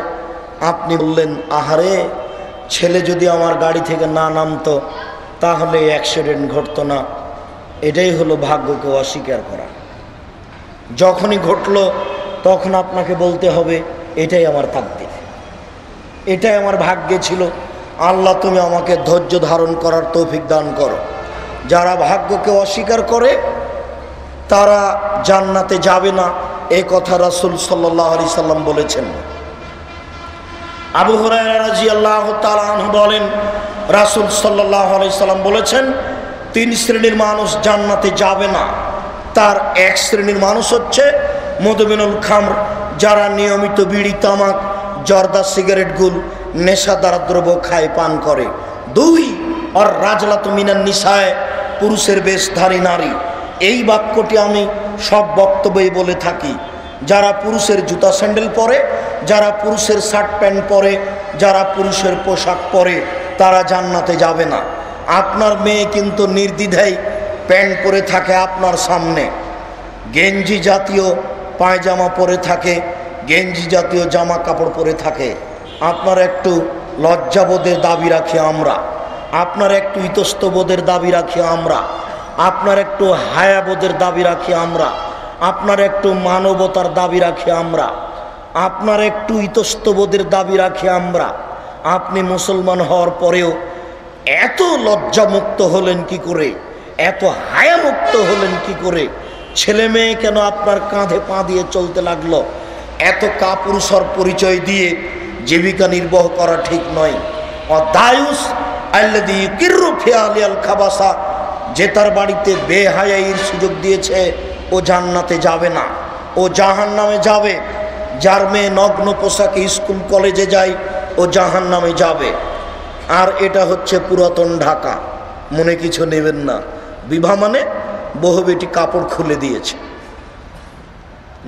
Speaker 2: আপনি বললেন, আহারে, ছেলে যদি আমার গাড়ি থেকে না নামতো, তাহলে অ্যাক্সিডেন্ট ঘটতো না। এটাই হলো ভাগ্যকে অস্বীকার করা। যখনই ঘটলো, তখন আপনাকে বলতে হবে, এটাই আমার তাকদীর, এটাই আমার ভাগ্যে ছিল। আল্লাহ, তুমি আমাকে ধৈর্য ধারণ করার তৌফিক দান করো। যারা ভাগ্যকে অস্বীকার করে, তারা জান্নাতে যাবে না, এই কথা রাসূল সাল্লাল্লাহু আলাইহি সাল্লাম বলেছেন। আবু হুরায়রা রাদিয়াল্লাহু তাআলা আনহু বলেন, রাসূল সাল্লাল্লাহু আলাইহি সাল্লাম বলেছেন 3 শ্রেণীর মানুষ জান্নাতে যাবে না। তার এক শ্রেণীর মানুষ হচ্ছে মদমিনুল খামর, যারা নিয়মিত বিড়ি, তামাক, জর্দা, সিগারেট, গুল, নেশাদার দ্রব্য খায়, পান করে। 2 আর রাজলাতু মিনান নিসায়, পুরুষের বেশধারী নারী। এই বাক্যটি আমি সব বক্তব্যে বলে থাকি। যারা পুরুষের জুতা স্যান্ডেল পরে, যারা পুরুষের শার্ট প্যান্ট পরে, যারা পুরুষের পোশাক পরে, তারা জান্নাতে যাবে না। আপনার মেয়ে কিন্তু নির্দ্বিধায় প্যান্ট পরে থাকে আপনার সামনে, গেঞ্জি জাতীয় পায়জামা পরে থাকে, গেঞ্জি জাতীয় জামা কাপড় পরে থাকে। আপনার একটু লজ্জাবোধের দাবি রাখি আমরা, আপনার একটু ইতস্তবোধের দাবি রাখি আমরা, আপনার একটু হায়াবোধের দাবি রাখি আমরা, আপনার একটু মানবতার দাবি রাখি আমরা, আপনার একটু ইতস্তবোধের দাবি রাখি আমরা। আপনি মুসলমান হওয়ার পরেও এত লজ্জামুক্ত হলেন কি করে, এত হায়ামুক্ত হলেন কি করে? ছেলে মেয়ে কেন আপনার কাঁধে পা দিয়ে চলতে লাগলো? এত কাপুরুষর পরিচয় দিয়ে জীবিকা নির্বাহ করা ঠিক নয়। অদায়ুস আল্লাযী ইকিরু ফি আলিয়াল খাবাসা, যে তার বাড়িতে বেহায়াইর সুযোগ দিয়েছে ও জান্নাতে যাবে না, ও জাহান্নামে যাবে। যার মেয়ে নগ্ন পোশাকে স্কুল কলেজে যায় ও জাহান্নামে যাবে। আর এটা হচ্ছে পুরাতন ঢাকা, মনে কিছু নেবেন না। বিবাহ মানে বহু বেটি কাপড় খুলে দিয়েছে,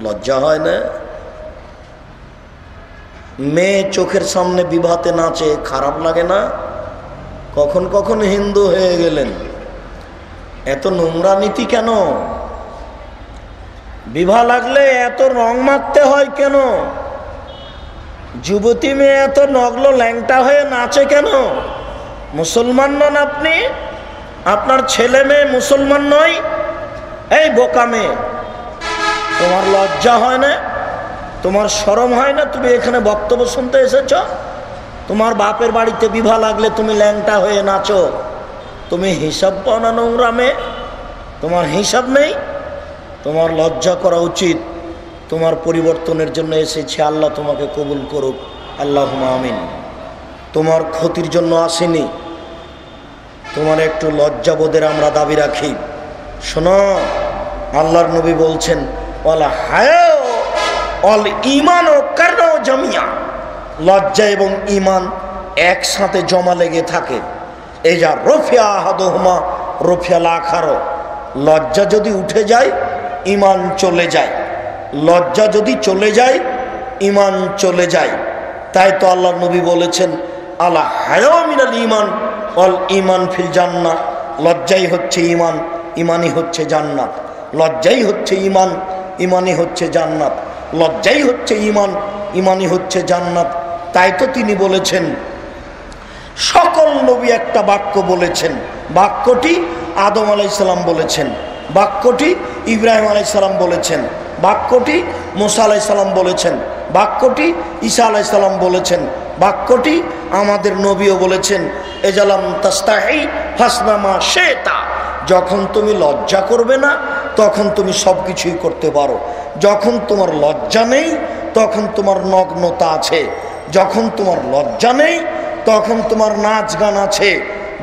Speaker 2: লজ্জা হয় না? মেয়ে চোখের সামনে বিবাহতে নাচে, খারাপ লাগে না? কখন কখন হিন্দু হয়ে গেলেন, এত নোংরা নীতি কেন? বিবাহ লাগলে এত রং মাখতে হয় কেন? যুবতী মেয়ে এত নগ্ন ল্যাংটা হয়ে নাচে কেন? মুসলমান নন আপনি? আপনার ছেলে মেয়ে মুসলমান নয়? এই বোকা মেয়ে, তোমার লজ্জা হয় না? তোমার শরম হয় না? তুমি এখানে বক্তব্য শুনতে এসেছ? তোমার বাপের বাড়িতে বিবাহ লাগলে তুমি ল্যাংটা হয়ে নাচো, তুমি হিসাব পাও না? নোংরা মেয়ে, তোমার হিসাব নেই? তোমার লজ্জা করা উচিত। তোমার পরিবর্তনের জন্য এসেছে, আল্লাহ তোমাকে কবুল করুক, আল্লাহুম্মা আমিন। তোমার ক্ষতির জন্য আসেনি। তোমার একটু লজ্জাবোধের আমরা দাবি রাখি। শোনো, আল্লাহর নবী বলছেন ওয়ালা হায়া অল ঈমান ও কারনা জামিয়া, লজ্জা এবং ঈমান একসাথে জমা লেগে থাকে। এই যা রফিয়া আহাদুহুমা রফিয়াল আখার, লজ্জা যদি উঠে যায় ঈমান চলে যায়, লজ্জা যদি চলে যায় ঈমান চলে যায়। তাই তো আল্লাহর নবী বলেছেন আলা হায়া মিনাল ঈমান অল ঈমান ফিল জান্নাহ, লজ্জাই হচ্ছে ঈমান, ঈমানই হচ্ছে জান্নাত। লজ্জাই হচ্ছে ঈমান, ঈমানই হচ্ছে জান্নাত। লজ্জাই হচ্ছে ঈমান, ঈমানই হচ্ছে জান্নাত। তাই তো তিনি বলেছেন, সকল নবী একটা বাক্য বলেছেন। বাক্যটি আদম আলাইহিস সালাম বলেছেন, বাক্যটি ইব্রাহিম আলাইহিস সালাম বলেছেন, বাক্যটি মুসা আলাইহিস সালাম বলেছেন, বাক্যটি ঈসা আলাইহিস সালাম বলেছেন, বাক্যটি আমাদের নবীও বলেছেন এজালাম তাস্তাহি ফাসনা মা শিতা, যখন তুমি লজ্জা করবে না তখন তুমি সব কিছুই করতে পারো। যখন তোমার লজ্জা নেই তখন তোমার নগ্নতা আছে, যখন তোমার লজ্জা নেই তখন তোমার নাচ গান আছে,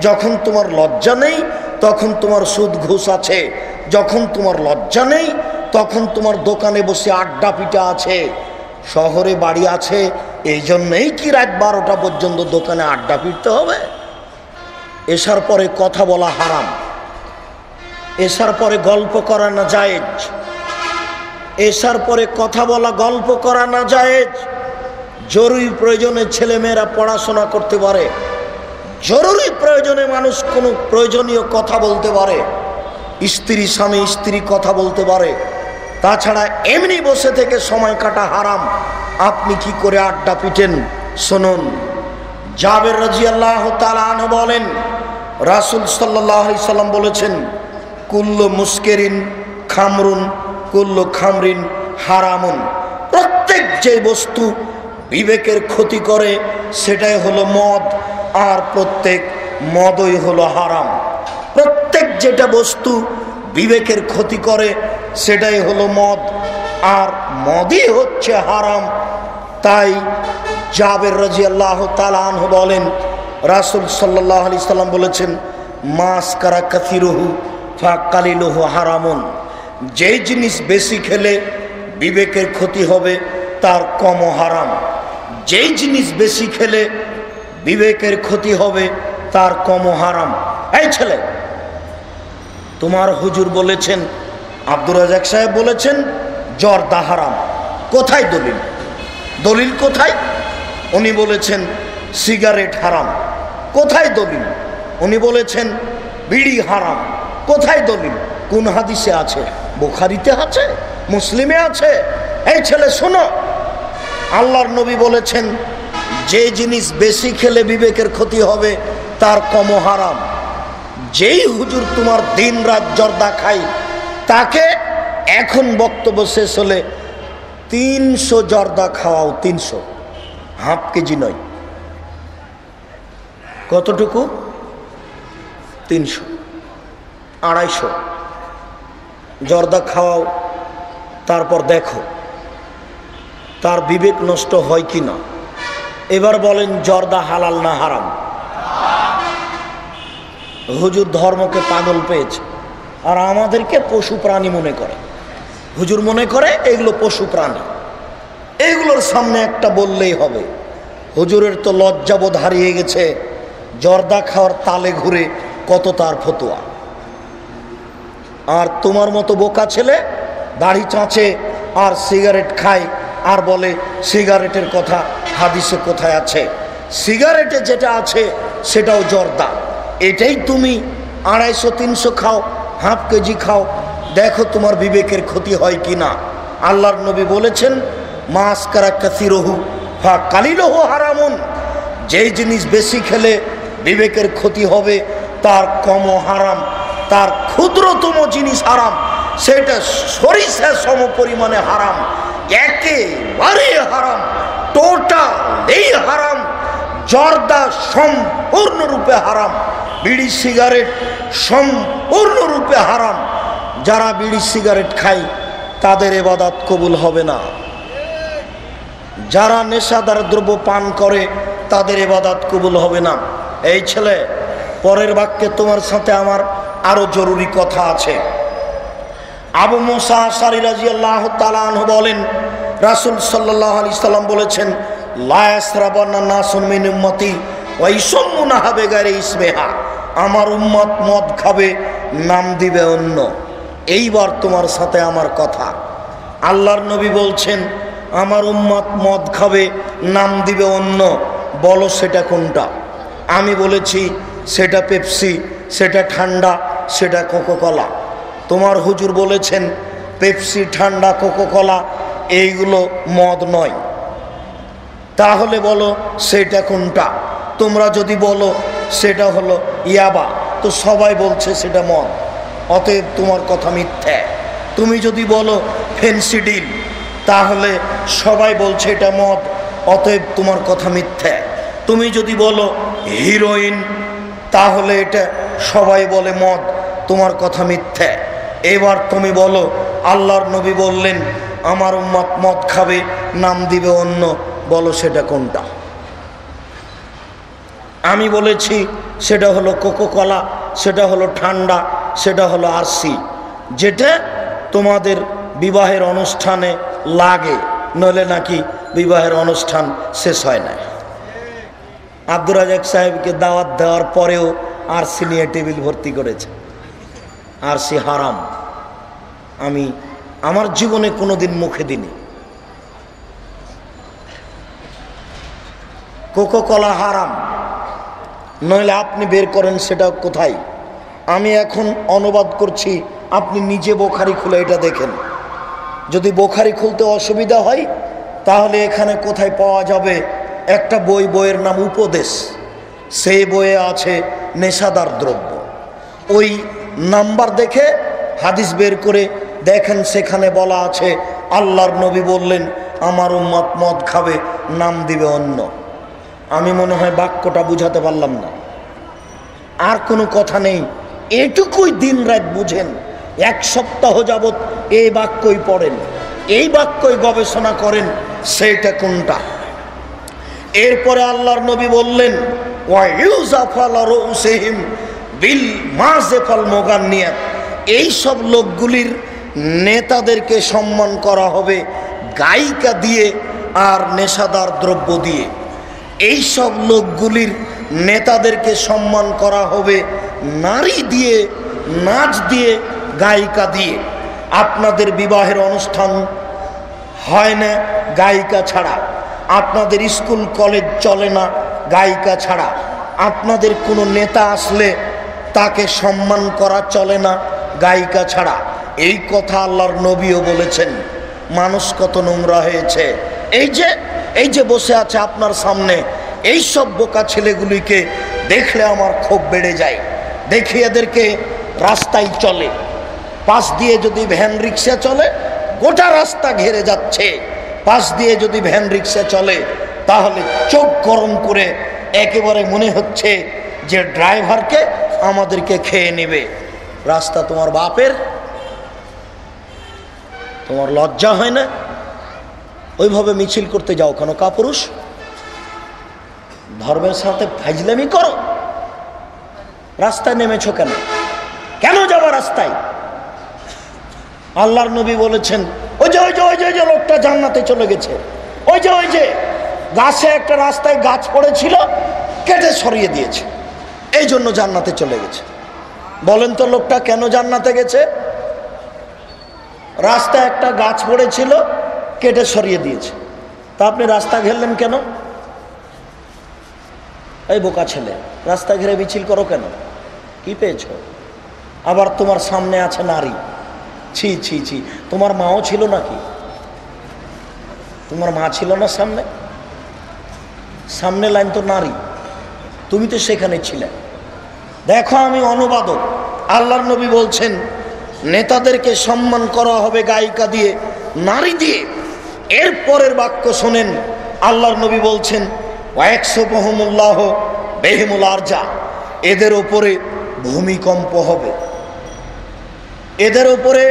Speaker 2: যখন তোমার লজ্জা নেই তখন তোমার সুদ ঘুষ আছে, যখন তোমার লজ্জা নেই তখন তোমার দোকানে বসে আড্ডা পিটা আছে। শহরে বাড়ি আছে, এই জন্যই কি রাত 12টা পর্যন্ত দোকানে আড্ডা পিটতে হবে? এসার পরে কথা বলা হারাম, এসার পরে গল্প করা না জায়েজ, এসার পরে কথা বলা গল্প করা না জায়েজ। জরুরি প্রয়োজনে ছেলেমেয়েরা পড়াশোনা করতে পারে, জরুরি প্রয়োজনে মানুষ কোনো প্রয়োজনীয় কথা বলতে পারে, স্ত্রী স্বামী স্ত্রী কথা বলতে পারে। তাছাড়া এমনি বসে থেকে সময় কাটা হারাম। আপনি কি করে আড্ডা পিটেন শুনুন। জাবের রাদিয়াল্লাহু তাআলা আনহু বলেন, রাসূল সাল্লাল্লাহু আলাইহি সাল্লাম বলেছেন কুল্লু মুস্কিরিন খামরুন কুল্লু খামরিন হারামুন, প্রত্যেক যে বস্তু বিবেকের ক্ষতি করে সেটাই হলো মদ, আর প্রত্যেক মদই হলো হারাম। প্রত্যেক যেটা বস্তু বিবেকের ক্ষতি করে সেটাই হলো মদ, আর মদই হচ্ছে হারাম। তাই জাবের রাদিয়াল্লাহু তাআলা আনহু বলেন রাসূল সাল্লাল্লাহু আলাইহি সাল্লাম বলেছেন, মাস কারা কাসিরুহু ফা কালিলুহু হারামুন। যে জিনিস বেশি খেলে বিবেকের ক্ষতি হবে তার কমও হারাম। যেই জিনিস বেশি খেলে বিবেকের ক্ষতি হবে তার কমও হারাম। এই ছেলে, তোমার হুজুর বলেছেন, আব্দুর রাজাক সাহেব বলেছেন জর্দা হারাম। কোথায় দলিল? দলিল কোথায়? উনি বলেছেন সিগারেট হারাম। কোথায় দলিল? উনি বলেছেন বিড়ি হারাম। কোথায় দলিল? কোন হাদিসে আছে? বুখারীতে আছে? মুসলিমে আছে? এই ছেলে শোনো, আল্লাহর নবী বলেছেন যে জিনিস বেশি খেলে বিবেকের ক্ষতি হবে তার কমও হারাম। যেই হুজুর তোমার দিন রাত জর্দা খাই, তাকে এখন বক্তব্য শেষ হলে 300 জর্দা খাওয়াও। 300, হাফ কেজি নয়। কতটুকু? 300, 250 জর্দা খাওয়াও। তারপর দেখো তার বিবেক নষ্ট হয় কি না। এবার বলেন জর্দা হালাল না হারাম? হুজুর ধর্মকে পাগল পেয়েছে আর আমাদেরকে পশু প্রাণী মনে করে। হুজুর মনে করে এগুলো পশু প্রাণী, এইগুলোর সামনে একটা বললেই হবে। হুজুরের তো লজ্জাবোধ হারিয়ে গেছে, জর্দা খাওয়ার তালে ঘুরে কত তার ফতোয়া। আর তোমার মতো বোকা ছেলে দাড়ি চাঁচে আর সিগারেট খায় আর বলে সিগারেটের কথা হাদিসে কোথায় আছে? সিগারেটে যেটা আছে সেটাও জর্দা। এটাই তুমি 250-300 খাও, হাফ কেজি খাও, দেখো তোমার বিবেকের ক্ষতি হয় কি না। আল্লাহর নবী বলেছেন মাস কারা কাসিরুহু ফা কালিলুহু হারামুন। যেই জিনিস বেশি খেলে বিবেকের ক্ষতি হবে তার কমও হারাম। তার ক্ষুদ্রতম জিনিস হারাম, সেটা সরিষা সম পরিমাণে হারাম, একেবারে হারাম, টোটালি হারাম। জর্দা সম্পূর্ণরূপে হারাম, বিড়ি সিগারেট সম্পূর্ণরূপে হারাম। যারা বিড়ি সিগারেট খায় তাদের ইবাদত কবুল হবে না। যারা নেশাদার দ্রব্য পান করে তাদের ইবাদত কবুল হবে না। এই ছেলে, পরের বাক্যে তোমার সাথে আমার আরো জরুরি কথা আছে। আবু মুসা আশআরী রাদিয়াল্লাহু তাআলা আনহু বলেন, রাসূল সাল্লাল্লাহু আলাইহি সাল্লাম বলেছেন, লা ইয়াসরাবান্না নাসুন মিন উম্মতি ওয়া ইয়াসমুনা বিগাইরি ইসমিহা। আমার উম্মত মদ খাবে, নাম দিবে অন্য। এইবার তোমার সাথে আমার কথা। আল্লাহর নবী বলছেন আমার উম্মত মদ খাবে, নাম দিবে অন্য। বলো সেটা কোনটা? আমি বলেছি সেটা পেপসি, সেটা ঠান্ডা, সেটা কোকোকলা। তোমার হুজুর বলেছেন পেপসি, ঠান্ডা, কোকোকলা এইগুলো মদ নয়। তাহলে বলো সেটা কোনটা? তোমরা যদি বলো সেটা হলো ইয়াবা, তো সবাই বলছে সেটা মদ, অতএব তোমার কথা মিথ্যা। তুমি যদি বলো ফেন্সিডিল, তাহলে সবাই বলছে এটা মদ, অতএব তোমার কথা মিথ্যা। তুমি যদি বলো হিরোইন, তাহলে এটা সবাই বলে মদ, তোমার কথা মিথ্যা। এবার তুমি বলো আল্লাহর নবী বললেন আমার উম্মত মদ খাবে, নাম দিবে অন্য, বলো সেটা কোনটা? আমি বলেছি সেটা হলো কোকোকলা, সেটা হলো ঠান্ডা, সেটা হলো আরসি, যেটা তোমাদের বিবাহের অনুষ্ঠানে লাগে, নইলে নাকি বিবাহের অনুষ্ঠান শেষ হয় না। আব্দুর রাজাক সাহেবকে দাওয়াত দেওয়ার পরেও আরসি নিয়ে টেবিল ভর্তি করেছে। আরসি হারাম, আমি আমার জীবনে কোনোদিন মুখে দিনি। কোকোকলা হারাম, নইলে আপনি বের করেন সেটা কোথায়। আমি এখন অনুবাদ করছি, আপনি নিজে বুখারী খুলে এটা দেখেন। যদি বুখারী খুলতে অসুবিধা হয় তাহলে এখানে কোথায় পাওয়া যাবে একটা বই, বইয়ের নাম উপদেশ। সেই বইয়ে আছে নেশাদার দ্রব্য। ওই নাম্বার দেখে হাদিস বের করে দেখেন, সেখানে বলা আছে আল্লাহর নবী বললেন আমার উম্মত মদ খাবে, নাম দিবে অন্য। আমি মনে হয় বাক্যটা বুঝাতে পারলাম না, আর কোনো কথা নেই। এটুকুই দিন রাত বুঝেন, 1 সপ্তাহ যাবৎ এই বাক্যই পড়েন, এই বাক্যই গবেষণা করেন সেইটা কোনটা। এরপরে আল্লাহর নবী বললেন এই সব লোকগুলির নেতাদেরকে সম্মান করা হবে গায়িকা দিয়ে আর নেশাদার দ্রব্য দিয়ে। এই সব লোকগুলির নেতাদেরকে সম্মান করা হবে নারী দিয়ে, নাচ দিয়ে, গায়িকা দিয়ে। আপনাদের বিবাহের অনুষ্ঠান হয় না গায়িকা ছাড়া, আপনাদের স্কুল কলেজ চলে না গায়িকা ছাড়া, আপনাদের কোনো নেতা আসলে তাকে সম্মান করা চলে না গায়িকা ছাড়া। এই কথা আল্লাহর নবীও বলেছেন। মানুষ কত নোংরা হয়েছে। এই যে বসে আছে আপনার সামনে, এই সব বোকা ছেলেগুলিকে দেখলে আমার ক্ষোভ বেড়ে যায়। দেখি এদেরকে রাস্তায় চলে, পাশ দিয়ে যদি ভ্যান রিক্সা চলে গোটা রাস্তা ঘেরে যাচ্ছে, পাশ দিয়ে যদি ভ্যান রিক্সা চলে তাহলে চোখ গরম করে একেবারে মনে হচ্ছে যে ড্রাইভারকে আমাদেরকে খেয়ে নেবে। রাস্তা তোমার বাপের, তোমার লজ্জা হয় না? ওইভাবে মিছিল করতে যাও কেন? কাপুরুষ, ধর্মের সাথে ফাইজলামি করো। রাস্তায় নেমেছো কেন? কেন যাবা রাস্তায়? আল্লাহর নবী বলেছেন ওই যে লোকটা জান্নাতে চলে গেছে, ওই যে গাছে একটা রাস্তায় গাছ পড়েছিল কেটে সরিয়ে দিয়েছে, এই জন্য জান্নাতে চলে গেছে। বলেন তো লোকটা কেন জান্নাতে গেছে? রাস্তায় একটা গাছ পড়েছিল কেটে সরিয়ে দিয়েছে। তা আপনি রাস্তা ঘেরলেন কেন? এই বোকা ছেলে, রাস্তা ঘিরে মিছিল করো কেন? কি পেয়েছ? আবার তোমার সামনে আছে নারী। ছি ছি ছি, তোমার মাও ছিল নাকি? তোমার মা ছিল না সামনে? সামনে লাইন তো নারী, তুমি তো সেখানে ছিলে। দেখো আমি অনুবাদক, আল্লাহর নবী বলছেন নেতাদেরকে সম্মান করা হবে গায়িকা দিয়ে, নারী দিয়ে। এর পরের বাক্য শোনেন, আল্লাহর নবী বলছেন ওয়াকসুবহুমুল্লাহ বিহিমুল আরজা, এদের উপরে ভূমিকম্প হবে, এদের উপরে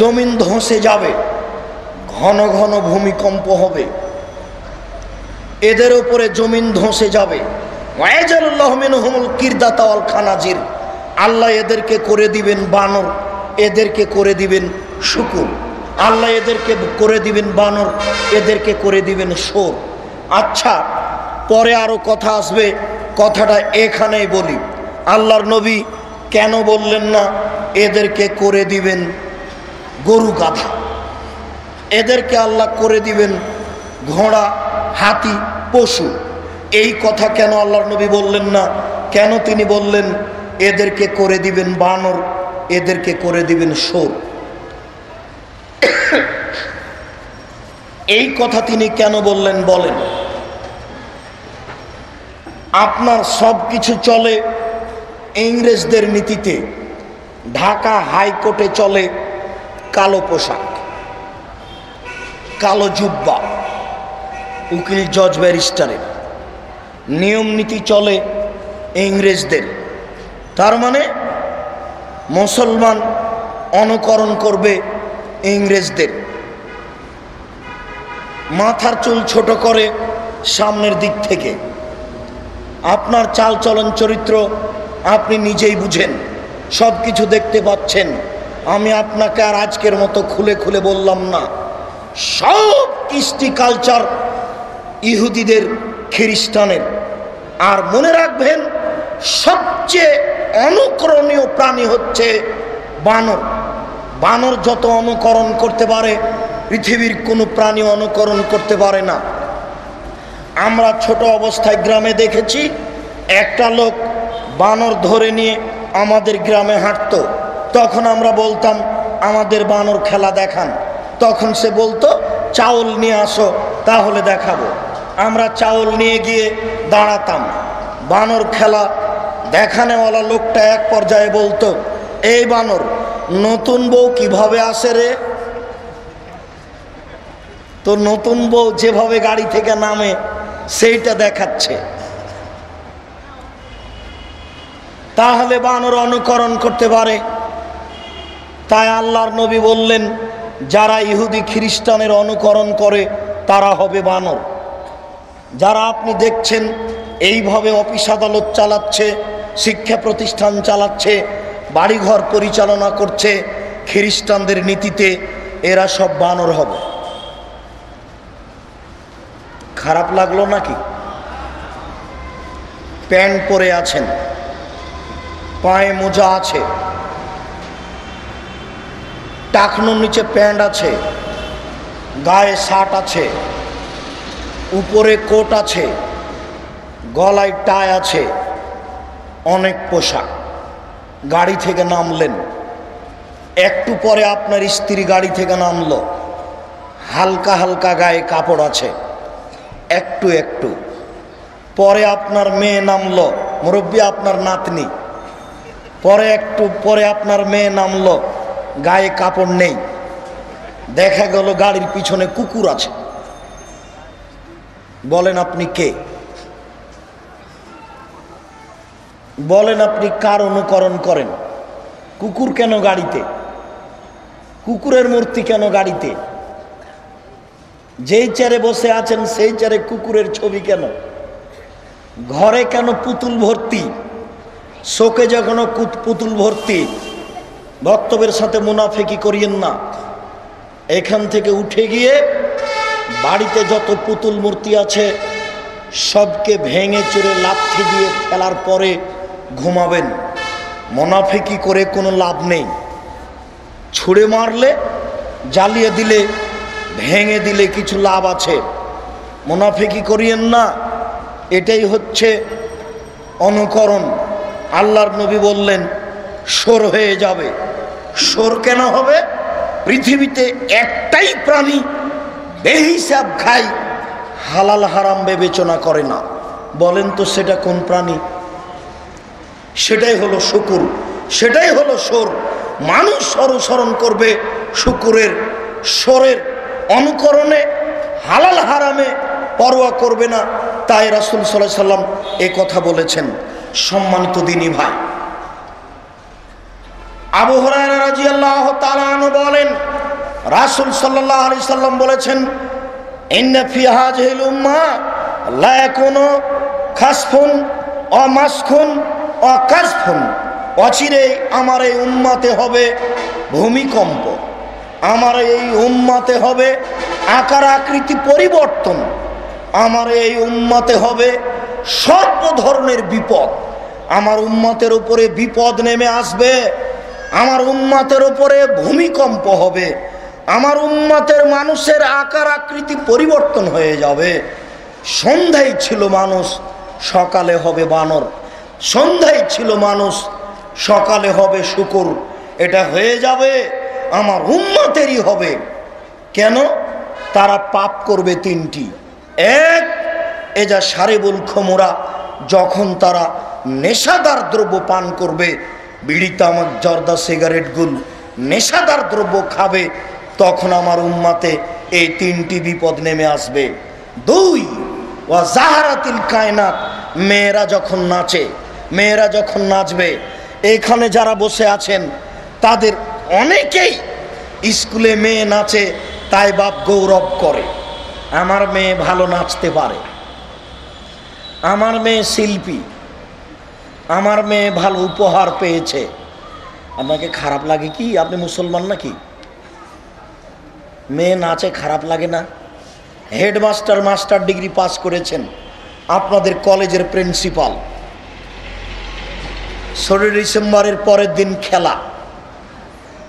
Speaker 2: জমিন ধসে যাবে, ঘন ঘন ভূমিকম্প হবে, এদের উপরে জমিন ধসে যাবে। ওয়াজালুল্লাহু মিনহুমুল কিরদাতা ওয়াল খানাজির, আল্লাহ এদেরকে করে দিবেন বানর, এদেরকে করে দিবেন শূকর। আল্লাহ এদেরকে করে দিবেন বানর, এদেরকে করে দিবেন শোর। আচ্ছা, পরে আরো কথা আসবে, কথাটা এখানেই বলি। আল্লাহর নবী কেন বললেন না এদেরকে করে দিবেন গরু গাধা, এদেরকে আল্লাহ করে দিবেন ঘোড়া হাতি পশু? এই কথা কেন আল্লাহর নবী বললেন না? কেন তিনি বললেন এদেরকে করে দিবেন বানর, এদেরকে করে দিবেন শোর? এই কথা তিনি কেন বললেন বলেন? আপনার সব কিছু চলে ইংরেজদের নীতিতে। ঢাকা হাইকোর্টে চলে কালো পোশাক, কালো জুব্বা, উকিল জজ ব্যারিস্টারের নিয়ম নীতি চলে ইংরেজদের। তার মানে মুসলমান অনুকরণ করবে ইংরেজদের। মাথার চুল ছোট করে সামনের দিক থেকে। আপনার চাল চলন চরিত্র আপনি নিজেই বুঝেন, সব কিছু দেখতে পাচ্ছেন। আমি আপনাকে আর আজকের মতো খুলে খুলে বললাম না। সব কৃষ্টি কালচার ইহুদিদের, খ্রিস্টানের। আর মনে রাখবেন সবচেয়ে অনুকরণীয় প্রাণী হচ্ছে বানর। বানর যত অনুকরণ করতে পারে পৃথিবীর কোনো প্রাণী অনুকরণ করতে পারে না। আমরা ছোট অবস্থায় গ্রামে দেখেছি, একটা লোক বানর ধরে নিয়ে আমাদের গ্রামে হাঁটতো। তখন আমরা বলতাম আমাদের বানর খেলা দেখান। তখন সে বলতো চাউল নিয়ে আসো তাহলে দেখাবো। আমরা চাউল নিয়ে গিয়ে দাঁড়াতাম। বানর খেলা দেখানেওয়ালা লোকটা এক পর্যায়ে বলতো, এই বানর, নতুন বউ কিভাবে আসে রে? তো নতুন বউ যেভাবে গাড়ি থেকে নামে সেইটা দেখাচ্ছে। তাহলে বানর অনুকরণ করতে পারে। তাই আল্লাহর নবী বললেন যারা ইহুদি খ্রিস্টানের অনুকরণ করে তারা হবে বানর। যারা আপনি দেখছেন এইভাবে অফিস আদালত চালাচ্ছে, শিক্ষা প্রতিষ্ঠান চালাচ্ছে, বাড়িঘর পরিচালনা করছে খ্রিস্টানদের নীতিতে, এরা সব বানর হবে। খারাপ লাগলো নাকি? প্যান্ট পরে আছেন, পায়ে মোজা আছে, টাকনোর নিচে প্যান্ট আছে, গায়ে শার্ট আছে, উপরে কোট আছে, গলায় টাই আছে, অনেক পোশাক। গাড়ি থেকে নামলেন, একটু পরে আপনার স্ত্রী গাড়ি থেকে নামলো, হালকা হালকা গায়ে কাপড় আছে, একটু একটু। পরে আপনার মেয়ে নামলো, মুরব্বী আপনার নাতনি, পরে একটু পরে আপনার মেয়ে নামলো, গায়ে কাপড় নেই। দেখা গেল গাড়ির পিছনে কুকুর আছে। বলেন আপনি কে? বলেন আপনি কার অনুকরণ করেন? কুকুর কেন গাড়িতে? কুকুরের মূর্তি কেন গাড়িতে? যেই চেয়ারে বসে আছেন সেই চেয়ারে কুকুরের ছবি কেন? ঘরে কেন পুতুল ভর্তি? শোকে যখন পুতুল ভর্তি। বক্তব্যের সাথে মুনাফিকি করিয়েন না। এখান থেকে উঠে গিয়ে বাড়িতে যত পুতুল মূর্তি আছে সবকে ভেঙে চুরে লাথি দিয়ে ফেলার পরে ঘুমাবেন। মুনাফিকি করে কোনো লাভ নেই। ছুঁড়ে মারলে, জ্বালিয়ে দিলে, ভেঙে দিলে কিছু লাভ আছে। মুনাফিকি করিয়েন না। এটাই হচ্ছে অনুকরণ। আল্লাহর নবী বললেন শোর হয়ে যাবে। শোর কেন হবে? পৃথিবীতে একটাই প্রাণী বেহিসাব খায়, হালাল হারাম বিবেচনা করে না। বলেন তো সেটা কোন প্রাণী? সেটাই হলো শুকুর, সেটাই হলো শোর। মানুষ অনুসরণ করবে শুকুরের, শোরের অনুকরণে, হালাল হারামে পরোয়া করবে না। তাই রাসূল সাল্লাল্লাহু আলাইহি সাল্লাম এ কথা বলেছেন। সম্মানিত দিনী ভাই, আবু হুরায়রা রাদিয়াল্লাহু তাআলা আনহু বলেন রাসূল সাল্লাল্লাহু আলাইহি সাল্লাম বলেছেন, ইন্না ফি হাযিহিল উম্মাহ লা ইয়াকুনু খাসফুন ওয়া মাসখুন ওয়া কাসফুন। অচিরে আমার এই উম্মতে হবে ভূমিকম্প, আমার এই উম্মতে হবে আকার আকৃতি পরিবর্তন, আমার এই উম্মতে হবে সর্ব ধরনের বিপদ। আমার উম্মতের উপরে বিপদ নেমে আসবে, আমার উম্মতের উপরে ভূমিকম্প হবে, আমার উম্মতের মানুষের আকার আকৃতি পরিবর্তন হয়ে যাবে। সন্ধ্যায় ছিল মানুষ, সকালে হবে বানর। সন্ধ্যায় ছিল মানুষ, সকালে হবে শুকুর। এটা হয়ে যাবে, আমার উম্মতেরই হবে। কেন? তারা পাপ করবে তিনটি। এক, এজা শারিবুল খুমরা, যখন তারা নেশাদার দ্রব্য পান করবে, বিড়ি তামাক জর্দা সিগারেটগুলো নেশাদার দ্রব্য খাবে, তখন আমার উম্মাতে এই তিনটি বিপদ নেমে আসবে। দুই, ওয়া জাহারাতিল কায়নাত, মেয়েরা যখন নাচে, মেয়েরা যখন নাচবে, এখানে যারা বসে আছেন তাদের অনেকেই স্কুলে মেয়ে নাচে, তাই বাপ গৌরব করে, আমার মেয়ে ভালো নাচতে পারে, আমার মেয়ে শিল্পী, আমার মেয়ে ভালো উপহার পেয়েছে। আপনাকে খারাপ লাগে কি? আপনি মুসলমান নাকি? মেয়ে নাচে খারাপ লাগে না? হেডমাস্টার, মাস্টার ডিগ্রি পাস করেছেন, আপনাদের কলেজের প্রিন্সিপাল, 16 ডিসেম্বরের পরের দিন খেলা,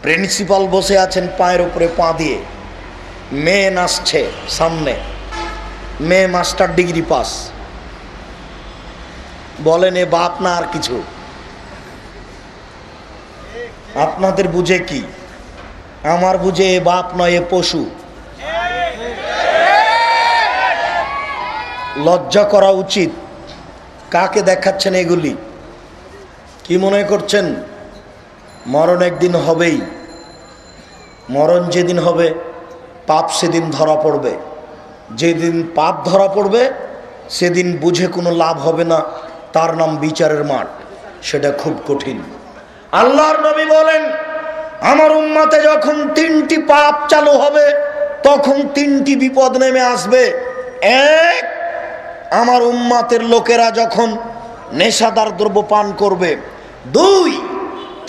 Speaker 2: প্রিন্সিপাল বসে আছেন পায়ের উপরে পা দিয়ে, মেয়ে নাচছে সামনে, মেয়ে মাস্টার ডিগ্রি পাস। বলেন এ বাপ না আর কিছু? আপনাদের বুঝে কি? আমার বুঝে এ বাপ নয়, এ পশু। লজ্জা করা উচিত। কাকে দেখাচ্ছেন এগুলি? কি মনে করছেন মরণ একদিন হবেই? মরণ যেদিন হবে পাপ সেদিন ধরা পড়বে। যেদিন পাপ ধরা পড়বে সেদিন বুঝে কোনো লাভ হবে না, তার নাম বিচারের মাঠ। সেটা খুব কঠিন। আল্লাহর নবী বলেন আমার উম্মতে যখন তিনটি পাপ চালু হবে তখন তিনটি বিপদ নেমে আসবে। এক, আমার উম্মাতের লোকেরা যখন নেশাদার দ্রব্য পান করবে, 2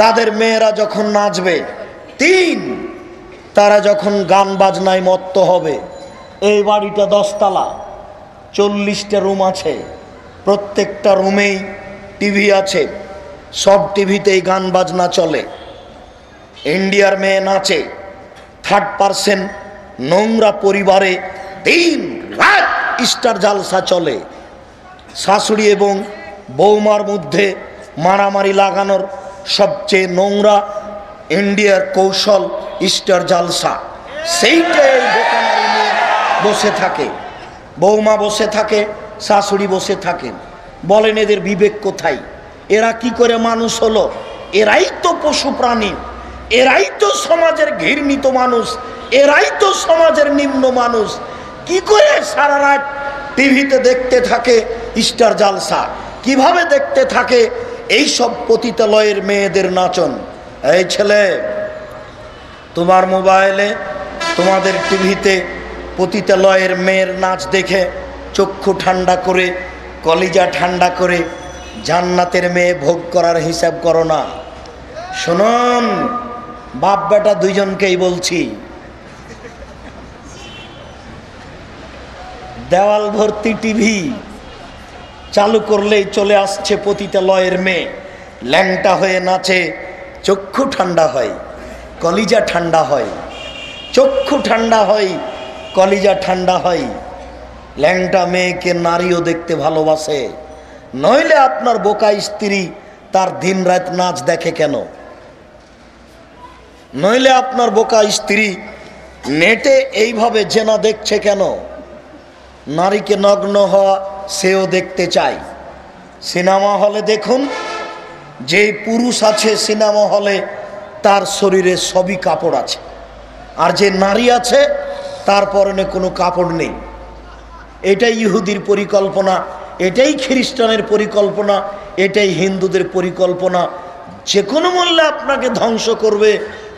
Speaker 2: তাদের মেয়েরা যখন নাচবে, 3 তারা যখন গান বাজনায় মত্ত হবে। এই বাড়িটা 10 তলা, 40টা রুম আছে, প্রত্যেকটা রুমেই টিভি আছে, সব টিভিতেই গান বাজনা চলে, ইন্ডিয়ার মেয়ে নাচে, 3rd নোংরা পরিবারে দিন রাত স্টার জালসা চলে, শাশুড়ি এবং বৌমার মধ্যে মারামারি লাগানোর সবচেয়ে নোংরা ইন্ডিয়ার কৌশল স্টার জালসা। সেইটাই দোকানারি নিয়ে বসে থাকে, বৌমা বসে থাকে, শাশুড়ি বসে থাকে। বলেন এদের বিবেক কোথায়? এরা কি করে মানুষ হলো? এরাই তো পশু প্রাণী, এরাই তো সমাজের ঘৃণিত মানুষ, এরাই তো সমাজের নিম্ন মানুষ। কি করে সারা রাত টিভিতে দেখতে থাকে স্টার জালসা? কিভাবে দেখতে থাকে এই সব পতিতালয়ের মেয়েদের নাচন? এই ছেলে, তোমার মোবাইলে, তোমাদের টিভিতে পতিতালয়ের মেয়ের নাচ দেখে চক্ষু ঠান্ডা করে, কলিজা ঠান্ডা করে জান্নাতের মেয়ে ভোগ করার হিসাব করো না। শুনুন, বাপ বেটা দুইজনকেই বলছি, দেওয়াল ভর্তি টিভি চালু করলেই চলে আসছে পতিতালয়ের মেয়ে, ল্যাংটা হয়ে নাচে, চক্ষু ঠান্ডা হয়, কলিজা ঠান্ডা হয়, চক্ষু ঠান্ডা হয়, কলিজা ঠান্ডা হয়। ল্যাংটা মেয়েকে নারীও দেখতে ভালোবাসে, নইলে আপনার বোকা স্ত্রী তার দিন রাত নাচ দেখে কেন? নইলে আপনার বোকা স্ত্রী নেটে এইভাবে জেনা দেখছে কেন? নারীকে নগ্ন হওয়া সেও দেখতে চায়। সিনেমা হলে দেখুন, যে পুরুষ আছে সিনেমা হলে তার শরীরে সবই কাপড় আছে, আর যে নারী আছে তার পরনে কোনো কাপড় নেই। এটাই ইহুদির পরিকল্পনা, এটাই খ্রিস্টানের পরিকল্পনা, এটাই হিন্দুদের পরিকল্পনা। যে কোনো মূল্যে আপনাকে ধ্বংস করবে,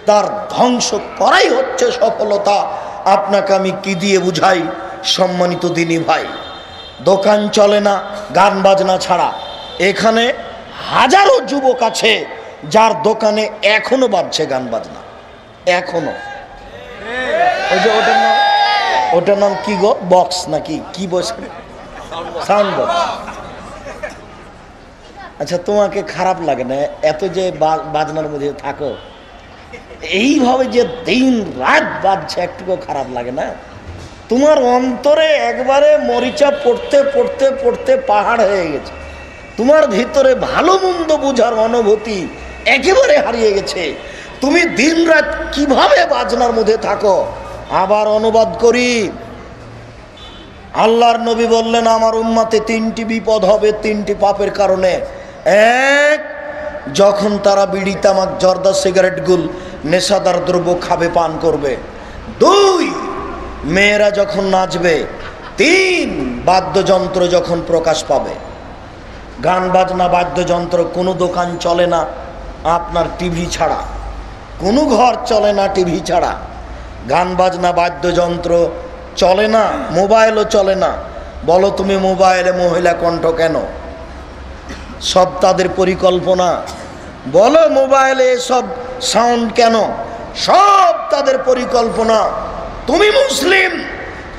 Speaker 2: তার ধ্বংস করাই হচ্ছে সফলতা। আপনাকে আমি কি দিয়ে বুঝাই সম্মানিত দিনী ভাই? দোকান চলে না গান বাজনা ছাড়া। এখানে হাজারো যুবক আছে যার দোকানে এখনো বাজছে গান বাজনা, এখনো। ওই যে ওটার নাম কি গো, বক্স নাকি কি বসে, সাউন্ড বক্স। আচ্ছা, তোমাকে খারাপ লাগে না এত যে বাজনার মধ্যে থাকো? এইভাবে যে দিন রাত বাজছে, একটুকু খারাপ লাগে না? তোমার অন্তরে একবারে মরিচা পড়তে পড়তে পড়তে পাহাড় হয়ে গেছে, তোমার ভিতরে ভালো মন্দ বোঝার অনুভূতি একেবারে হারিয়ে গেছে। তুমি দিন রাত কিভাবে বাজনার মধ্যে থাকো? আবার অনুবাদ করি, আল্লাহর নবী বললেন, আমার উম্মতে 3টি বিপদ হবে 3টি পাপের কারণে। 1, যখন তারা বিড়ি, তামাক, জর্দা, সিগারেট, গুল, নেশাদার দ্রব্য খাবে, পান করবে। 2, মেয়েরা যখন নাচবে। 3, বাদ্যযন্ত্র যখন প্রকাশ পাবে। গান বাজনা, বাদ্যযন্ত্র, কোনো দোকান চলে না আপনার টিভি ছাড়া, কোনো ঘর চলে না টিভি ছাড়া। গান বাজনা, বাদ্যযন্ত্র চলে না, মোবাইলও চলে না। বলো তুমি মোবাইলে মহিলা কণ্ঠ কেন? সব তাদের পরিকল্পনা। বলো মোবাইলে সব সাউন্ড কেন? সব তাদের পরিকল্পনা। তুমি মুসলিম,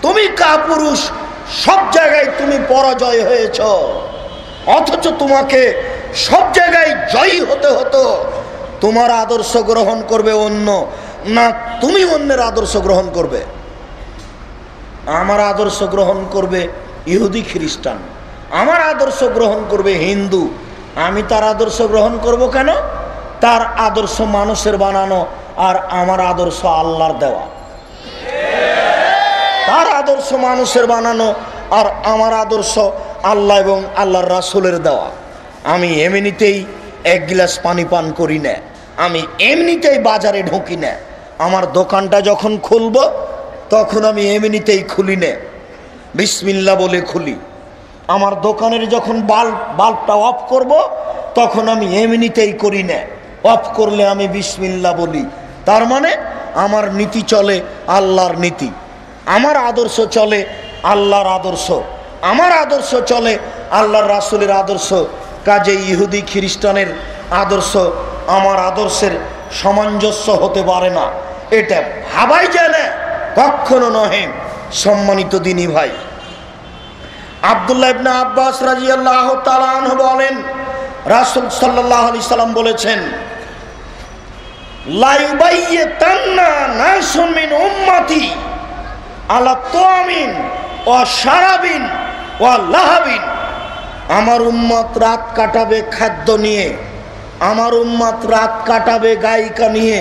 Speaker 2: তুমি কাপুরুষ, সব জায়গায় তুমি পরাজয় হয়েছ, অথচ তোমাকে সব জায়গায় জয়ী হতে হতো। তোমার আদর্শ গ্রহণ করবে অন্য, না তুমি অন্যের আদর্শ গ্রহণ করবে? আমার আদর্শ গ্রহণ করবে ইহুদি খ্রিস্টান, আমার আদর্শ গ্রহণ করবে হিন্দু। আমি তার আদর্শ গ্রহণ করব কেন? তার আদর্শ মানুষের বানানো, আর আমার আদর্শ আল্লাহর দেওয়া। তার আদর্শ মানুষের বানানো, আর আমার আদর্শ আল্লাহ এবং আল্লাহর রাসূলের দেওয়া। আমি এমনিতেই 1 গ্লাস পানি পান করি না, আমি এমনিতেই বাজারে ঢুকি না। আমার দোকানটা যখন খুলব তখন আমি এমনিতেই খুলি না, বিসমিল্লাহ বলে খুলি। আমার দোকানের যখন বাল্বটা অফ করব তখন আমি এমনিতেই করি না, অফ করলে আমি বিসমিল্লাহ বলি। তার মানে আমার নীতি চলে আল্লাহর নীতি, আমার আদর্শ চলে আল্লাহর আদর্শ। আমার আদর্শ চলে, আল্লাহর রাসূলের আদর্শ, কাজে ইহুদি খ্রিস্টানের আদর্শ আমার আদর্শের সামঞ্জস্য হতে পারে না, এটা ভাবাই যায় না, কখনো নহে। সম্মানিত দিনী ভাই, আব্দুল্লাহ ইবনে আব্বাস রাদিয়াল্লাহু তাআলা আনহু বলেন, রাসূল সাল্লাল্লাহু আলাইহি সাল্লাম বলেছেন, লা ইউবাইয়াতান্না নাসুম মিন উম্মতি আলা তামিন ওয়া শারাবিন ওয়া লাহাবিন। আমার উম্মত রাত কাটাবে খাদ্য নিয়ে, আমার উম্মত রাত কাটাবে গায়িকা নিয়ে,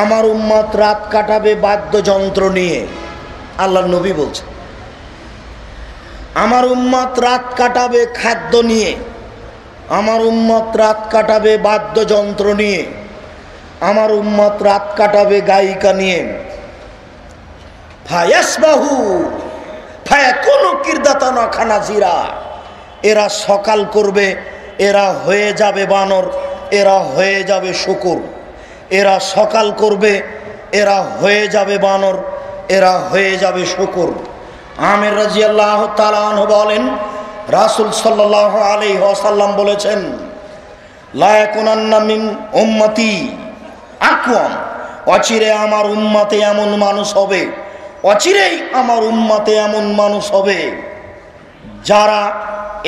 Speaker 2: আমার উম্মত রাত কাটাবে বাদ্যযন্ত্র নিয়ে। আল্লাহর নবী বলছেন, আমার উম্মত রাত কাটাবে খাদ্য নিয়ে, আমার উম্মত রাত কাটাবে বাদ্যযন্ত্র নিয়ে, আমার উম্মত রাত কাটাবে গায়িকা নিয়ে। ফায়াসবাহু ফায়াকুনু কিরদাতানা খানাজিরা। এরা সকাল করবে, এরা হয়ে যাবে বানর, এরা হয়ে যাবে শূকর। এরা সকাল করবে, এরা হয়ে যাবে বানর, এরা হয়ে যাবে শূকর। আমির রাদিয়াল্লাহু তাআলা আনহু বলেন, রাসূল সাল্লাল্লাহু আলাইহি ওয়াসাল্লাম বলেছেন, লা ইয়াকুনান্না মিন উম্মতি আকওয়াম। অচিরে আমার উম্মতে এমন মানুষ হবে, অচিরেই আমার উম্মতে এমন মানুষ হবে যারা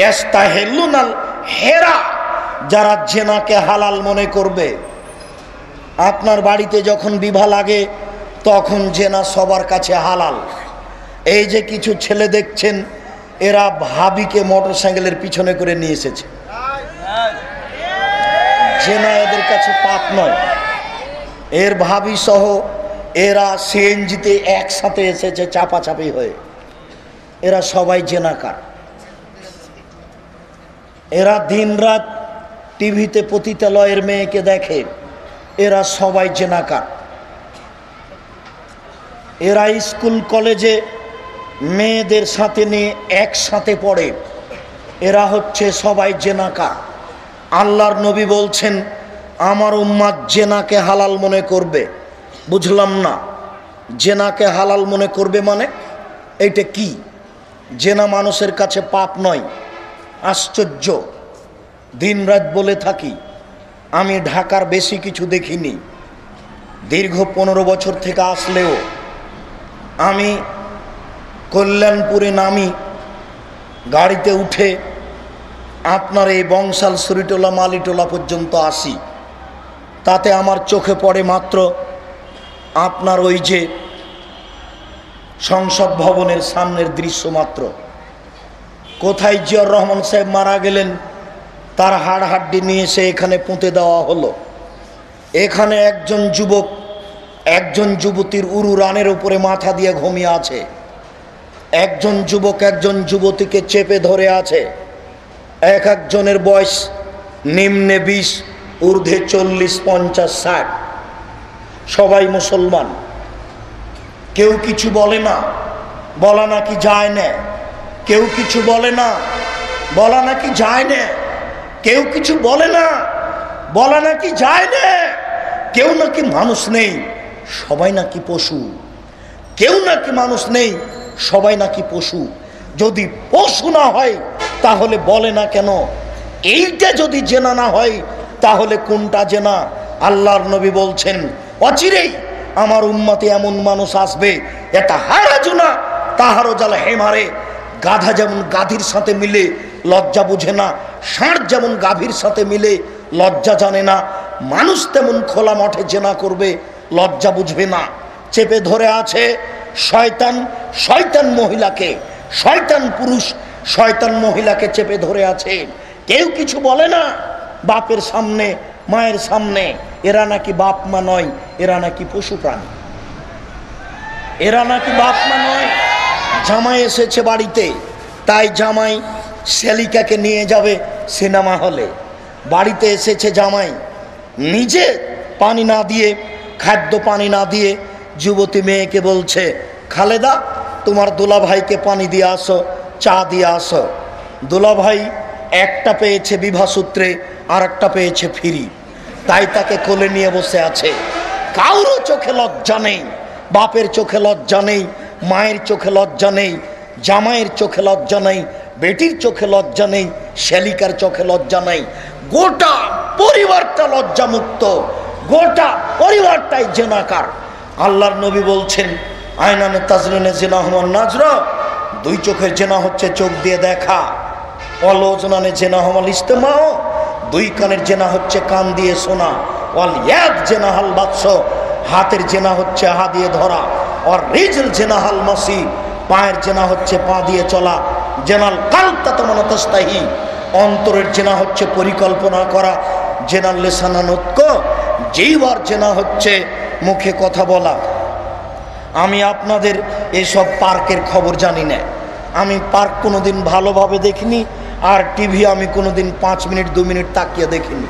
Speaker 2: ইস্তাহিলুনাল হেরা, যারা জেনাকে হালাল মনে করবে। আপনার বাড়িতে যখন বিবাহ লাগে তখন জেনা সবার কাছে হালাল। এই যে কিছু ছেলে দেখছেন, এরা ভাবিকে মোটরসাইকেলের পিছনে করে নিয়ে এসেছে, জেনা এদের কাছে পাপ নয়। এর ভাবি সহ এরা সিএনজিতে একসাথে এসেছে চাপাচাপি হয়ে, এরা সবাই জেনাকার। এরা দিনরাত টিভিতে পতিতালয়ের মেয়েকে দেখে, এরা সবাই জেনাকার। এরা স্কুল কলেজে মেয়েদের সাথে নিয়ে একসাথে পড়ে, এরা হচ্ছে সবাই জেনাকার। আল্লাহর নবী বলছেন, আমার উম্মাত জেনাকে হালাল মনে করবে। বুঝলাম না, জেনাকে হালাল মনে করবে মানে এইটা কি? জেনা মানুষের কাছে পাপ নয়। আশ্চর্য, দিনরাত বলে থাকি, আমি ঢাকার বেশি কিছু দেখিনি, দীর্ঘ 15 বছর থেকে আসলেও আমি কল্যাণপুরে নামি, গাড়িতে উঠে আপনার এই বংশাল সুরিটোলা মালিটোলা পর্যন্ত আসি, তাতে আমার চোখে পড়ে মাত্র আপনার ওই যে সংসদ ভবনের সামনের দৃশ্য মাত্র। কোথায় জিয়াউর রহমান সাহেব মারা গেলেন, তার হাড় হাড্ডি নিয়ে এসে এখানে পুঁতে দেওয়া হলো। এখানে একজন যুবক একজন যুবতীর উরু রানের উপরে মাথা দিয়ে ঘুমিয়ে আছে, একজন যুবক একজন যুবতীকে চেপে ধরে আছে। এক একজনের বয়স নিম্নে 20, ঊর্ধ্বে 40, 50, 60। সবাই মুসলমান, কেউ কিছু বলে না, বলা নাকি যায় না। কেউ কিছু বলে না, বলা নাকি যায় না। কেউ কিছু বলে না, বলা নাকি যায় না। কেউ নাকি মানুষ নেই, সবাই নাকি পশু। কেউ নাকি মানুষ নেই, সবাই নাকি পশু। যদি পশু না হয় তাহলে বলে না কেন? এইটা যদি জেনা না হয় তাহলে কোনটা জেনা? আল্লাহর নবী বলছেন, অচিরেই আমার উম্মতে এমন মানুষ আসবে, এটা হারাজুনা তাহারও জাল হেমারে। গাধা যেমন গাধীর সাথে মিলে লজ্জা বুঝে না, ষাঁড় যেমন গাভীর সাথে মিলে লজ্জা জানে না, মানুষ তেমন খোলা মাঠে জেনা করবে, লজ্জা বুঝবে না। চেপে ধরে আছে শয়তান, শয়তান মহিলাকে, শয়তান পুরুষ শয়তান মহিলাকে চেপে ধরে আছে। কেউ কিছু বলে না বাপের সামনে, মায়ের সামনে। এরা নাকি বাপ মা নয়, এরা নাকি পশু প্রাণী, এরা নাকি বাপ মা নয়। জামাই এসেছে বাড়িতে, তাই জামাই শ্যালিকাকে নিয়ে যাবে সিনেমা হলে। বাড়িতে এসেছে জামাই, নিজে পানি না দিয়ে, খাদ্য পানি না দিয়ে যুবতী মেয়েকে বলছে, খালেদা তোমার দুলাভাইকে পানি দিয়ে আসো, চা দিয়ে আসো। দুলাভাই একটা পেয়েছে বিবাহ সূত্রে, আর একটা পেয়েছে ফ্রি, তাই তাকে কোলে নিয়ে বসে আছে। কারো চোখে লজ্জা নেই, বাপের চোখে লজ্জা নেই, মায়ের চোখে লজ্জা নেই। জামাইয়ের চোখে লজ্জা নেই, বেটির চোখে লজ্জা নেই, শ্যালিকার চোখে লজ্জা নেই, গোটা পরিবারটা লজ্জামুক্ত, গোটা পরিবারটাই জেনাকার। আল্লাহর নবী বলছেন আয়নানে তাজরিনে জিনা হুমান নাজরা, দুই চোখের জেনা হচ্ছে চোখ দিয়ে দেখা, অলোচনানে জেনা হমাল ইস্তেমাও, দুই কানের জেনা হচ্ছে কান দিয়ে শোনা, অল ইয়াদ জেনা হাল বাদশ, হাতের জেনা হচ্ছে হা দিয়ে ধরা, আর রিজল জেনা হাল মাসি, পায়ের জেনা হচ্ছে পা দিয়ে চলা, জেনাল কালতা তোমার তাস্তাহি, অন্তরের জেনা হচ্ছে পরিকল্পনা করা, জেনাল লেসানানতক, যেইবার জেনা হচ্ছে মুখে কথা বলা। আমি আপনাদের এসব পার্কের খবর জানি না, আমি পার্ক কোনোদিন ভালোভাবে দেখিনি, আর টিভি আমি কোনোদিন 5 মিনিট 2 মিনিট তাকিয়ে দেখিনি।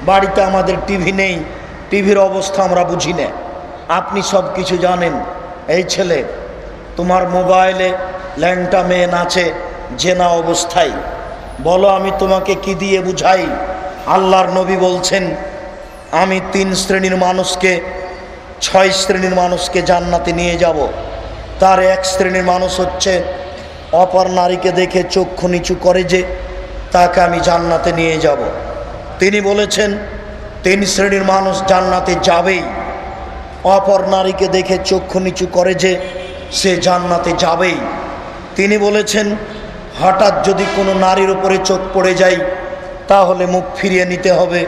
Speaker 2: বাড়িতে আমাদের টিভি নেই, টিভির অবস্থা আমরা বুঝি না। আপনি সব কিছু জানেন। এই ছেলে, তোমার মোবাইলে ল্যাংটা মেয়ে নাচে জেনা অবস্থায়, বলো আমি তোমাকে কি দিয়ে বুঝাই? আল্লাহর নবী বলছেন আমি 3 শ্রেণীর মানুষকে, 6 শ্রেণীর মানুষকে জান্নাতে নিয়ে যাব। তার 1 শ্রেণীর মানুষ হচ্ছে অপর নারীকে দেখে চক্ষু নিচু করে, যে তাকে আমি জান্নাতে নিয়ে যাব। তিনি বলেছেন 3 শ্রেণীর মানুষ জান্নাতে যাবেই, অপর নারীকে দেখে চক্ষু নিচু করে যে সে জান্নাতে যাবেই। তিনি বলেছেন হঠাৎ যদি কোনো নারীর উপরে চোখ পড়ে যায় তাহলে মুখ ফিরিয়ে নিতে হবে।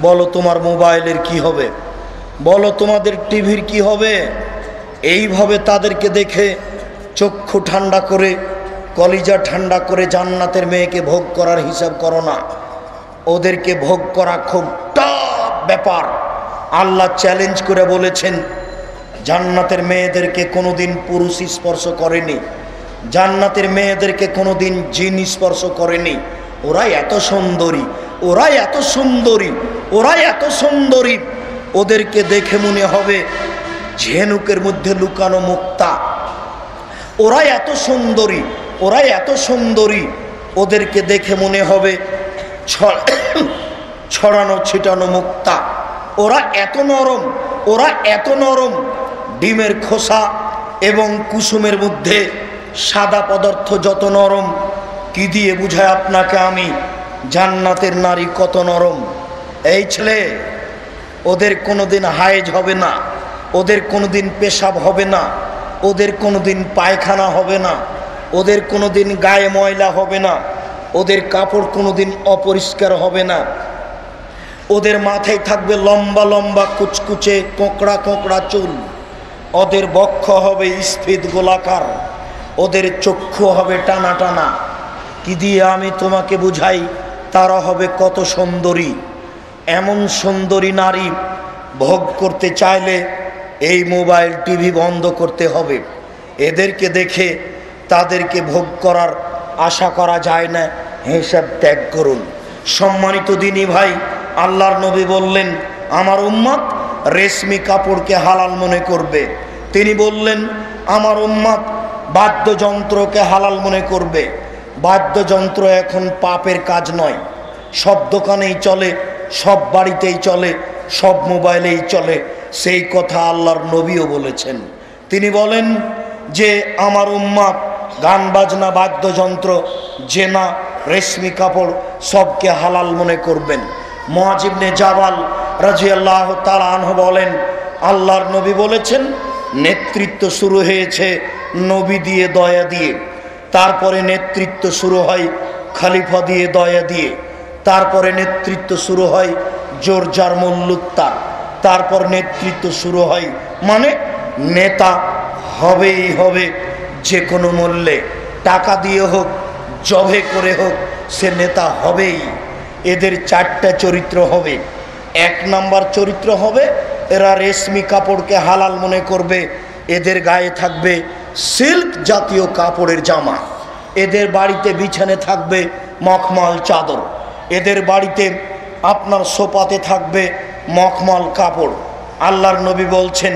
Speaker 2: বলো তোমার মোবাইলের কি হবে? বলো তোমাদের টিভির কি হবে? এইভাবে তাদেরকে দেখে চক্ষু ঠান্ডা করে, কলিজা ঠান্ডা করে জান্নাতের মেয়েকে ভোগ করার হিসাব করো না। ওদেরকে ভোগ করা খুব টাফ ব্যাপার। আল্লাহ চ্যালেঞ্জ করে বলেছেন জান্নাতের মেয়েদেরকে কোনোদিন পুরুষ স্পর্শ করেনি, জান্নাতের মেয়েদেরকে কোনোদিন জিন স্পর্শ করেনি। ওরা এত সুন্দরী, ওরা এত সুন্দরী, ওরা এত সুন্দরী, ওদেরকে দেখে মনে হবে ঝিনুকের মধ্যে লুকানো মুক্তা। ওরা এত সুন্দরী, ওরা এত সুন্দরী, ওদেরকে দেখে মনে হবে ছড়ানো ছিটানো মুক্তা। ওরা এত নরম, ওরা এত নরম, ডিমের খোসা এবং কুসুমের মধ্যে সাদা পদার্থ যত নরম। কি দিয়ে বুঝায় আপনাকে আমি জান্নাতের নারী কত নরম? এই ছেলে, ওদের কোনোদিন হায়েজ হবে না, ওদের কোনোদিন পেশাব হবে না, ওদের কোনোদিন পায়খানা হবে না, ওদের কোনোদিন গায়ে ময়লা হবে না, ওদের কাপড় কোনোদিন অপরিষ্কার হবে না, ওদের মাথায় থাকবে লম্বা লম্বা কুচকুচে কোঁকড়া কোঁকড়া চুল, ওদের বক্ষ হবে স্ফীত গোলাকার, ওদের চক্ষু হবে টানা টানা। কি দিয়ে আমি তোমাকে বুঝাই তারা হবে কত সুন্দরী? এমন সুন্দরী নারী ভোগ করতে চাইলে এই মোবাইল টিভি বন্ধ করতে হবে। এদেরকে দেখে তাদেরকে ভোগ করার আশা করা যায় না, হিসাব ত্যাগ করুন। সম্মানিত দিনী ভাই, আল্লাহর নবী বললেন আমার উম্মত রেশমি কাপড়কে হালাল মনে করবে। তিনি বললেন আমার উম্মত বাদ্যযন্ত্রকে হালাল মনে করবে। বাদ্যযন্ত্র এখন পাপের কাজ নয়, সব দোকানেই চলে, সব বাড়িতেই চলে, সব মোবাইলেই চলে। সেই কথা আল্লাহর নবীও বলেছেন। তিনি বলেন যে আমার উম্মত গান বাজনা, বাদ্যযন্ত্র, জেনা, রেশমি কাপড় সবকে হালাল মনে করবেন। মুআয ইবনে জাবাল রাদিয়াল্লাহু তাআলা আনহু বলেন আল্লাহর নবী বলেছেন নেতৃত্ব শুরু হয়েছে নবী দিয়ে, দয়া দিয়ে, তারপরে নেতৃত্ব শুরু হয় খলিফা দিয়ে, দয়া দিয়ে, তারপরে নেতৃত্ব শুরু হয় জোর যার মুল্লুত্তার, তারপর নেতৃত্ব শুরু হয়, মানে নেতা হবেই হবে যে কোনো মূল্যে, টাকা দিয়ে হোক, জবে করে হোক, সে নেতা হবেই। এদের 4টা চরিত্র হবে। 1 নাম্বার চরিত্র হবে এরা রেশমি কাপড়কে হালাল মনে করবে। এদের গায়ে থাকবে সিল্ক জাতীয় কাপড়ের জামা, এদের বাড়িতে বিছানে থাকবে মখমল চাদর, এদের বাড়িতে আপনার সোফাতে থাকবে মখমল কাপড়। আল্লাহর নবী বলছেন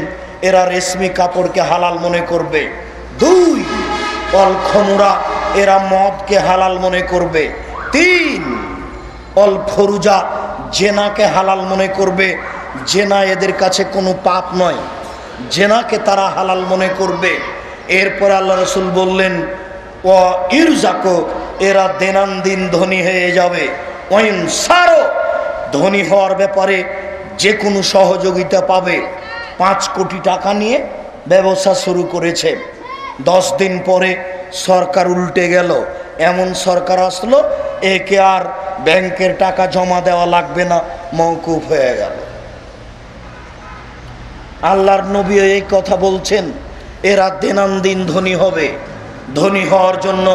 Speaker 2: এরা রেশমি কাপড়কে হালাল মনে করবে। 2 অল খমুরা, এরা মদকে হালাল মনে করবে। 3 অল ফরুজা, জেনাকে হালাল মনে করবে। জেনা এদের কাছে কোনো পাপ নয়, জেনাকে তারা হালাল মনে করবে। এরপর আল্লাহ রাসূল বললেন ও ইরজাকো, এরা দৈনন্দিন ধনী হয়ে যাবে। ওইন সারো, ধনী হওয়ার ব্যাপারে যে কোনো সহযোগিতা পাবে। 5 কোটি টাকা নিয়ে ব্যবসা শুরু করেছে, 10 দিন পরে সরকার উল্টে গেল। এমন সরকার আসলো, একে আর ব্যাংকের টাকা জমা দেওয়া লাগবে না, মওকুফ হয়ে গেল। আল্লাহর নবী এই কথা বলছেন, এরা দৈনন্দিন ধনী হবে। ধনী হওয়ার জন্য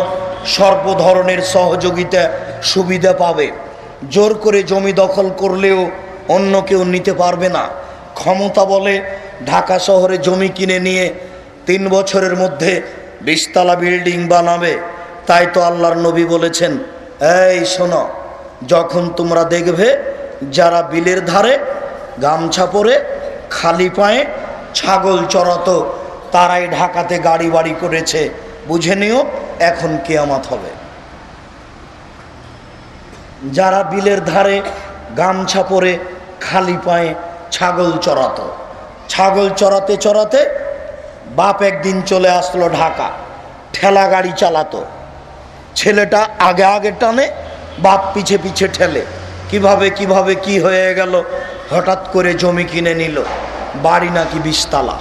Speaker 2: সর্ব ধরনের সহযোগিতা সুবিধা পাবে। জোর করে জমি দখল করলেও অন্য কেউ নিতে পারবে না। ক্ষমতা বলে ঢাকা শহরে জমি কিনে নিয়ে 3 বছরের মধ্যে 20 তলা বিল্ডিং বানাবে। তাই তো আল্লাহর নবী বলেছেন, এই শোনো, যখন তোমরা দেখবে যারা বিলের ধারে গামছা পরে খালি পায়ে ছাগল চড়াতো, তারাই ঢাকাতে গাড়ি বাড়ি করেছে, বুঝে নিও এখন কিয়ামত হবে। যারা বিলের ধারে গামছা পরে খালি পায়ে ছাগল চড়াতো, ছাগল চড়াতে চড়াতে বাপ একদিন চলে আসলো ঢাকা, ঠেলা গাড়ি চালাতো। ছেলেটা আগে আগে টানে, বাপ পিছে পিছে ঠেলে। কিভাবে কিভাবে কি হয়ে গেল, হঠাৎ করে জমি কিনে নিল। বাড়ি নাকি 20 তালা,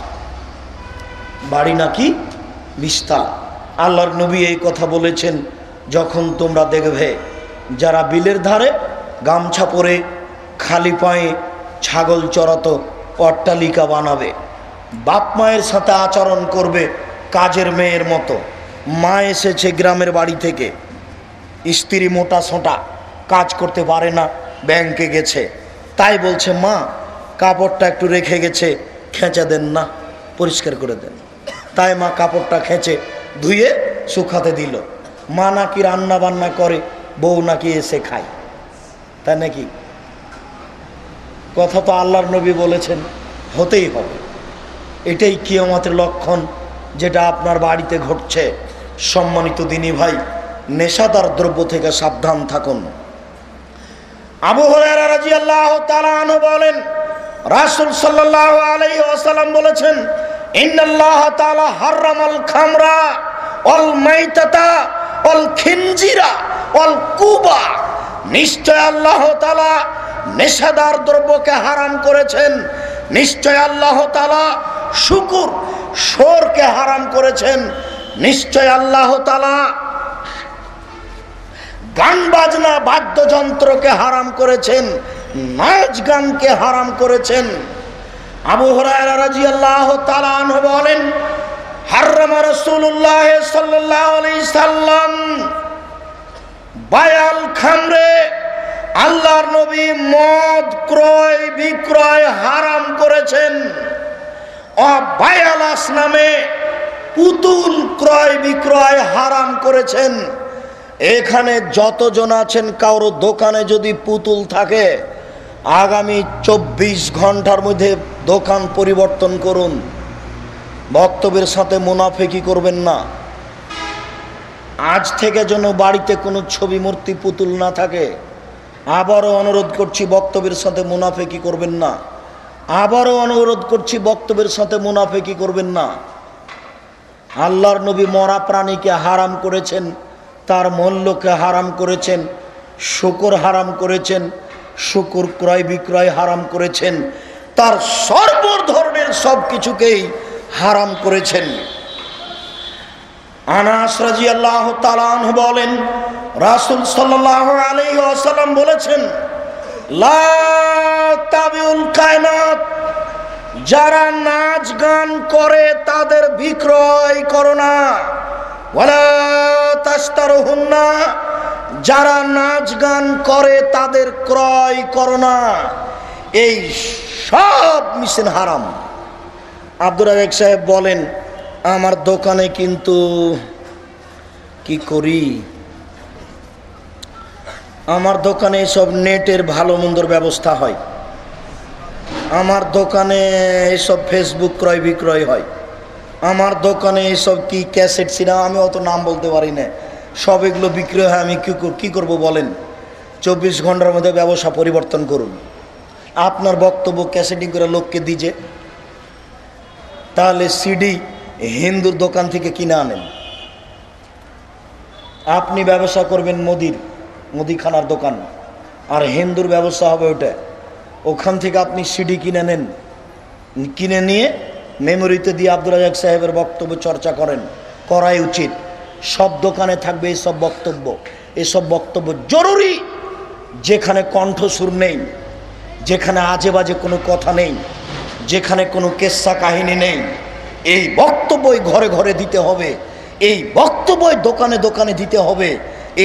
Speaker 2: বাড়ি নাকি 20 তালা। আল্লাহর নবী এই কথা বলেছেন, যখন তোমরা দেখবে যারা বিলের ধারে গামছা পরে খালি পায়ে ছাগল চড়াতো, অট্টালিকা বানাবে, বাপ মায়ের সাথে আচরণ করবে কাজের মেয়ের মতো। মা এসেছে গ্রামের বাড়ি থেকে, স্ত্রী মোটা সোটা, কাজ করতে পারে না, ব্যাংকে গেছে, তাই বলছে মা কাপড়টা একটু রেখে গেছে, খেঁচে দেন না, পরিষ্কার করে দেন। তাই মা কাপড়টা খেঁচে ধুয়ে শুকাতে দিল। মা নাকি রান্না বান্না করে, বউ নাকি এসে খায়, তাই নাকি? কথা তো আল্লাহর নবী বলেছেন, হতেই হবে। এটাই কিয়ামতের লক্ষণ, যেটা আপনার বাড়িতে ঘটছে। সম্মানিত দিনী ভাই, নেশাদার দ্রব্য থেকে সাবধান থাকুন। আবু হুরায়রা রাদিয়াল্লাহু তাআলা আনহু বলেন, রাসূল সাল্লাল্লাহু আলাইহি ওয়াসাল্লাম বলেছেন, ইন্নাল্লাহা তাআলা হারামাল খামরা ওয়াল মাইতাতা ওয়াল খিনজিরা ওয়াল কুবা, নিশ্চয় আল্লাহ তাআলা নেশাদার দ্রব্যকে হারাম করেছেন। নিশ্চয় আল্লাহ তাআলা শুকুর, শোরকে হারাম করেছেন। নিশ্চয় আল্লাহ তাআলা গান বাজনা বাদ্যযন্ত্রকে হারাম করেছেন, নাচ গানকে হারাম করেছেন। আবু হুরায়রা রাদিয়াল্লাহু তাআলা আনহু বলেন, হারাম রাসূলুল্লাহ সাল্লাল্লাহু আলাইহি সাল্লাম বায়াল খামরে, আল্লাহর নবী মদ ক্রয় বিক্রয় হারাম করেছেন। বায়াল আসনামে পুতুল ক্রয় বিক্রয় হারাম করেছেন। এখানে যতজন আছেন, কারো দোকানে যদি পুতুল থাকে, আগামী 24 ঘন্টার মধ্যে দোকান পরিবর্তন করুন। বক্তব্যের সাথে মুনাফিকি করবেন না। আজ থেকে যেন বাড়িতে কোনো ছবি মূর্তি পুতুল না থাকে। আবারও অনুরোধ করছি, বক্তব্যের সাথে মুনাফিকি করবেন না। আবারও অনুরোধ করছি, বক্তব্যের সাথে মুনাফিকি করবেন না। আল্লাহর নবী মরা প্রাণীকে হারাম করেছেন, তার মূল্যকে হারাম করেছেন, শুকর হারাম করেছেন, শুকর ক্রয় বিক্রয় হারাম করেছেন, তার সর্ব ধরনের সব কিছুকেই হারাম করেছেন। আনাস রাদিয়াল্লাহু তাআলা আনহু বলেন, রাসূল সাল্লাল্লাহু আলাইহি ওয়াসাল্লাম বলেছেন, লা তাবিউল কায়নাত, যারা নাচ গান করে তাদের বিক্রয় করো না। ওয়ালা তাশতারুহুন্না, যারা নাচ গান করে তাদের ক্রয় করো না। এই সব মিশন হারাম। আব্দুর রাজ্জাক সাহেব বলেন, আমার দোকানে কিন্তু কি করি, আমার দোকানে সব নেটের ভালো মন্দর ব্যবস্থা হয়, আমার দোকানে এসব ফেসবুক ক্রয় বিক্রয় হয়, আমার দোকানে এসব কি ক্যাসেট সিনেমা, আমি অত নাম বলতে পারি না, সব এগুলো বিক্রয় হয়। আমি কি করব বলেন? 24 ঘন্টার মধ্যে ব্যবসা পরিবর্তন করুন। আপনার বক্তব্য ক্যাসেটিং করে লোককে দিজে, তাহলে সিডি হিন্দুর দোকান থেকে কিনে আনেন। আপনি ব্যবসা করবেন মুদিখানার দোকান, আর হিন্দুর ব্যবসা হবে ওটা। ওখান থেকে আপনি সিডি কিনে নেন, কিনে নিয়ে মেমোরিতে দিয়ে আব্দুল রাজ্জাক সাহেবের বক্তব্য চর্চা করাই উচিত। সব দোকানে থাকবে এসব বক্তব্য জরুরি। যেখানে কণ্ঠসুর নেই, যেখানে আজে বাজে কোনো কথা নেই, যেখানে কোনো কেচ্ছা কাহিনী নেই, এই বক্তব্যই ঘরে ঘরে দিতে হবে, এই বক্তব্যই দোকানে দোকানে দিতে হবে,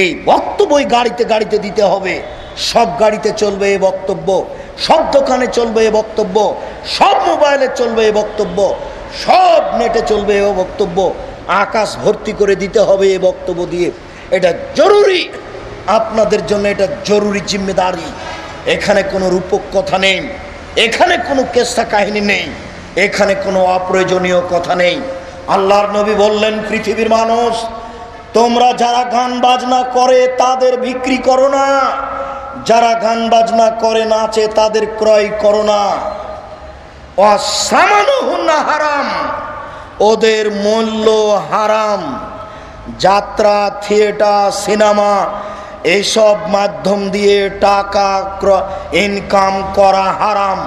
Speaker 2: এই বক্তব্যই গাড়িতে গাড়িতে দিতে হবে। সব গাড়িতে চলবে এই বক্তব্য, সব দোকানে চলবে এই বক্তব্য, সব মোবাইলে চলবে এই বক্তব্য, সব নেটে চলবে এই বক্তব্য। আকাশ ভর্তি করে দিতে হবে এই বক্তব্য দিয়ে। এটা জরুরি, আপনাদের জন্য এটা জরুরি জিম্মেদারি। এখানে কোনো রূপক কথা নেই, এখানে কোনো কেচ্ছা কাহিনী নেই, এখানে কোনো অপ্রয়োজনীয় কথা নেই। আল্লাহর নবী বললেন, পৃথিবীর মানুষ, তোমরা যারা গান বাজনা করে তাদের বিক্রি করো না, যারা গান বাজনা করে নাচে তাদের ক্রয় করো না। অসামানুহুন্না হারাম, ওদের মূল্য হারাম। যাত্রা, থিয়েটার, সিনেমা এইসব মাধ্যম দিয়ে টাকা ইনকাম করা হারাম।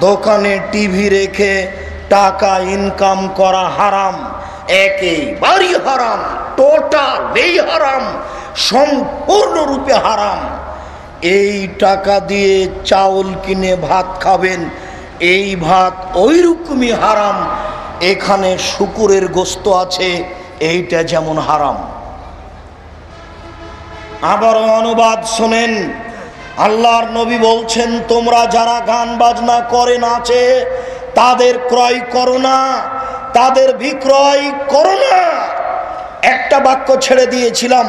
Speaker 2: দোকানে টিভি রেখে টাকা ইনকাম করা হারাম, একেবারেই হারাম, টোটালি হারাম, সম্পূর্ণরূপে হারাম। এই টাকা দিয়ে চাউল কিনে ভাত খাবেন, এই ভাত ওই রকমই হারাম। এখানে শুকুরের গোশত আছে, এইটা যেমন হারাম। আবারও অনুবাদ শোনেন, আল্লাহর নবী বলছেন, তোমরা যারা গান বাজনা করে নাচে তাদের ক্রয় করো না, তাদের বিক্রয় করো না। একটা বাক্য ছেড়ে দিয়েছিলাম,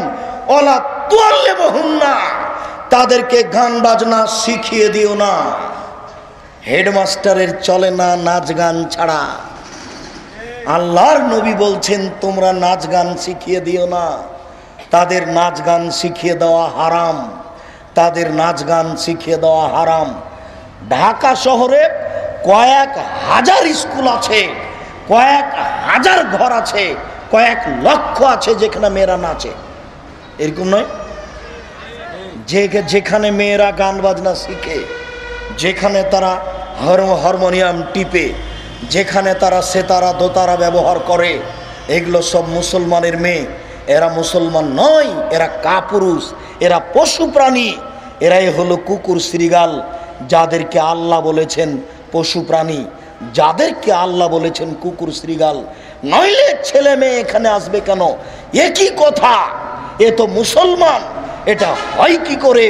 Speaker 2: ওয়ালা তুআল্লিমুহুন্না, তাদেরকে গান বাজনা শিখিয়ে দিও না। হেডমাস্টারের চলে না নাচ গান ছাড়া। আল্লাহর নবী বলছেন, তোমরা নাচ গান শিখিয়ে দিও না। তাদের নাচ গান শিখিয়ে দেওয়া হারাম, তাদের নাচ গান শিখিয়ে দেওয়া হারাম। ঢাকা শহরে কয়েক হাজার স্কুল আছে, কয়েক হাজার ঘর আছে, কয়েক লক্ষ আছে যেখানে মেয়েরা নাচে। এরকম নয়? যেখানে মেয়েরা গান বাজনা শিখে, যেখানে তারা হারমোনিয়াম টিপে, যেখানে তারা সেতারা দোতারা ব্যবহার করে, এগুলো সব মুসলমানের মেয়ে। এরা মুসলমান নয়, এরা কাপুরুষ, এরা পশু প্রাণী, এরাই হলো কুকুর শ্রীগাল, যাদেরকে আল্লাহ বলেছেন পশু প্রাণী, যাদেরকে আল্লাহ বলেছেন কুকুর শ্রীগাল। নইলে ছেলে মেয়ে এখানে আসবে কেন? একই কথা, এ তো মুসলমান, এটা হয় কি করে?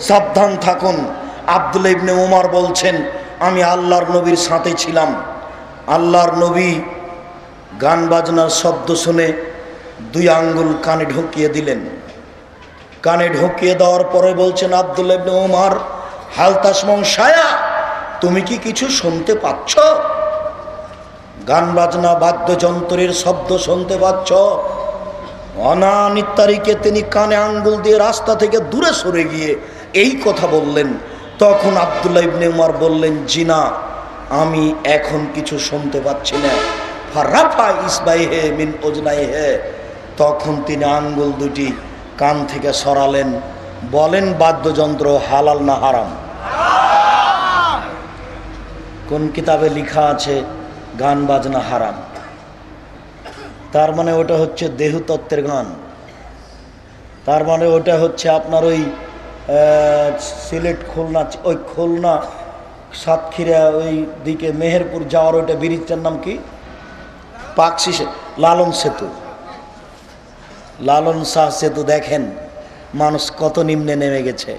Speaker 2: সাবধান থাকুন। আব্দুল্লাহ ইবনে উমর বলছেন, আমি আল্লাহর নবীর সাথে ছিলাম। আল্লাহর নবী গান বাজনার শব্দ শুনে 2 আঙ্গুল কানে ঢুকিয়ে দিলেন। কানে ঢুকিয়ে দেওয়ার পরে বলছেন, আব্দুল্লাহ ইবনে উমর, হাল তাসমাউ শায়া, তুমি কি কিছু শুনতে পাচ্ছ? গান বাজনা বাদ্যযন্ত্রের শব্দ শুনতে পাচ্ছ? অনানিত তারিখে তিনি কানে আঙ্গুল দিয়ে রাস্তা থেকে দূরে সরে গিয়ে এই কথা বললেন। তখন আব্দুল্লাহ ইবনে উমর বললেন, জি না, আমি এখন কিছু শুনতে পাচ্ছি না। ফারাফা ইসবাইহে মিন উজনাইহে, তখন তিনি আঙ্গুল দুটি কান থেকে সরালেন। বলেন, বাদ্যযন্ত্র হালাল না হারাম? কোন কিতাবে লেখা আছে গান বাজনা হারাম? তার মানে ওটা হচ্ছে দেহতত্ত্বের গান, তার মানে ওটা হচ্ছে আপনার ওই সিলেট খুলনা, ওই খুলনা সাতক্ষীরা ওই দিকে মেহেরপুর যাওয়ার ওইটা ব্রিজটার নাম কি? পাকশি, লালন সেতু, লালন শাহ সেতু। দেখেন মানুষ কত নিম্নে নেমে গেছে।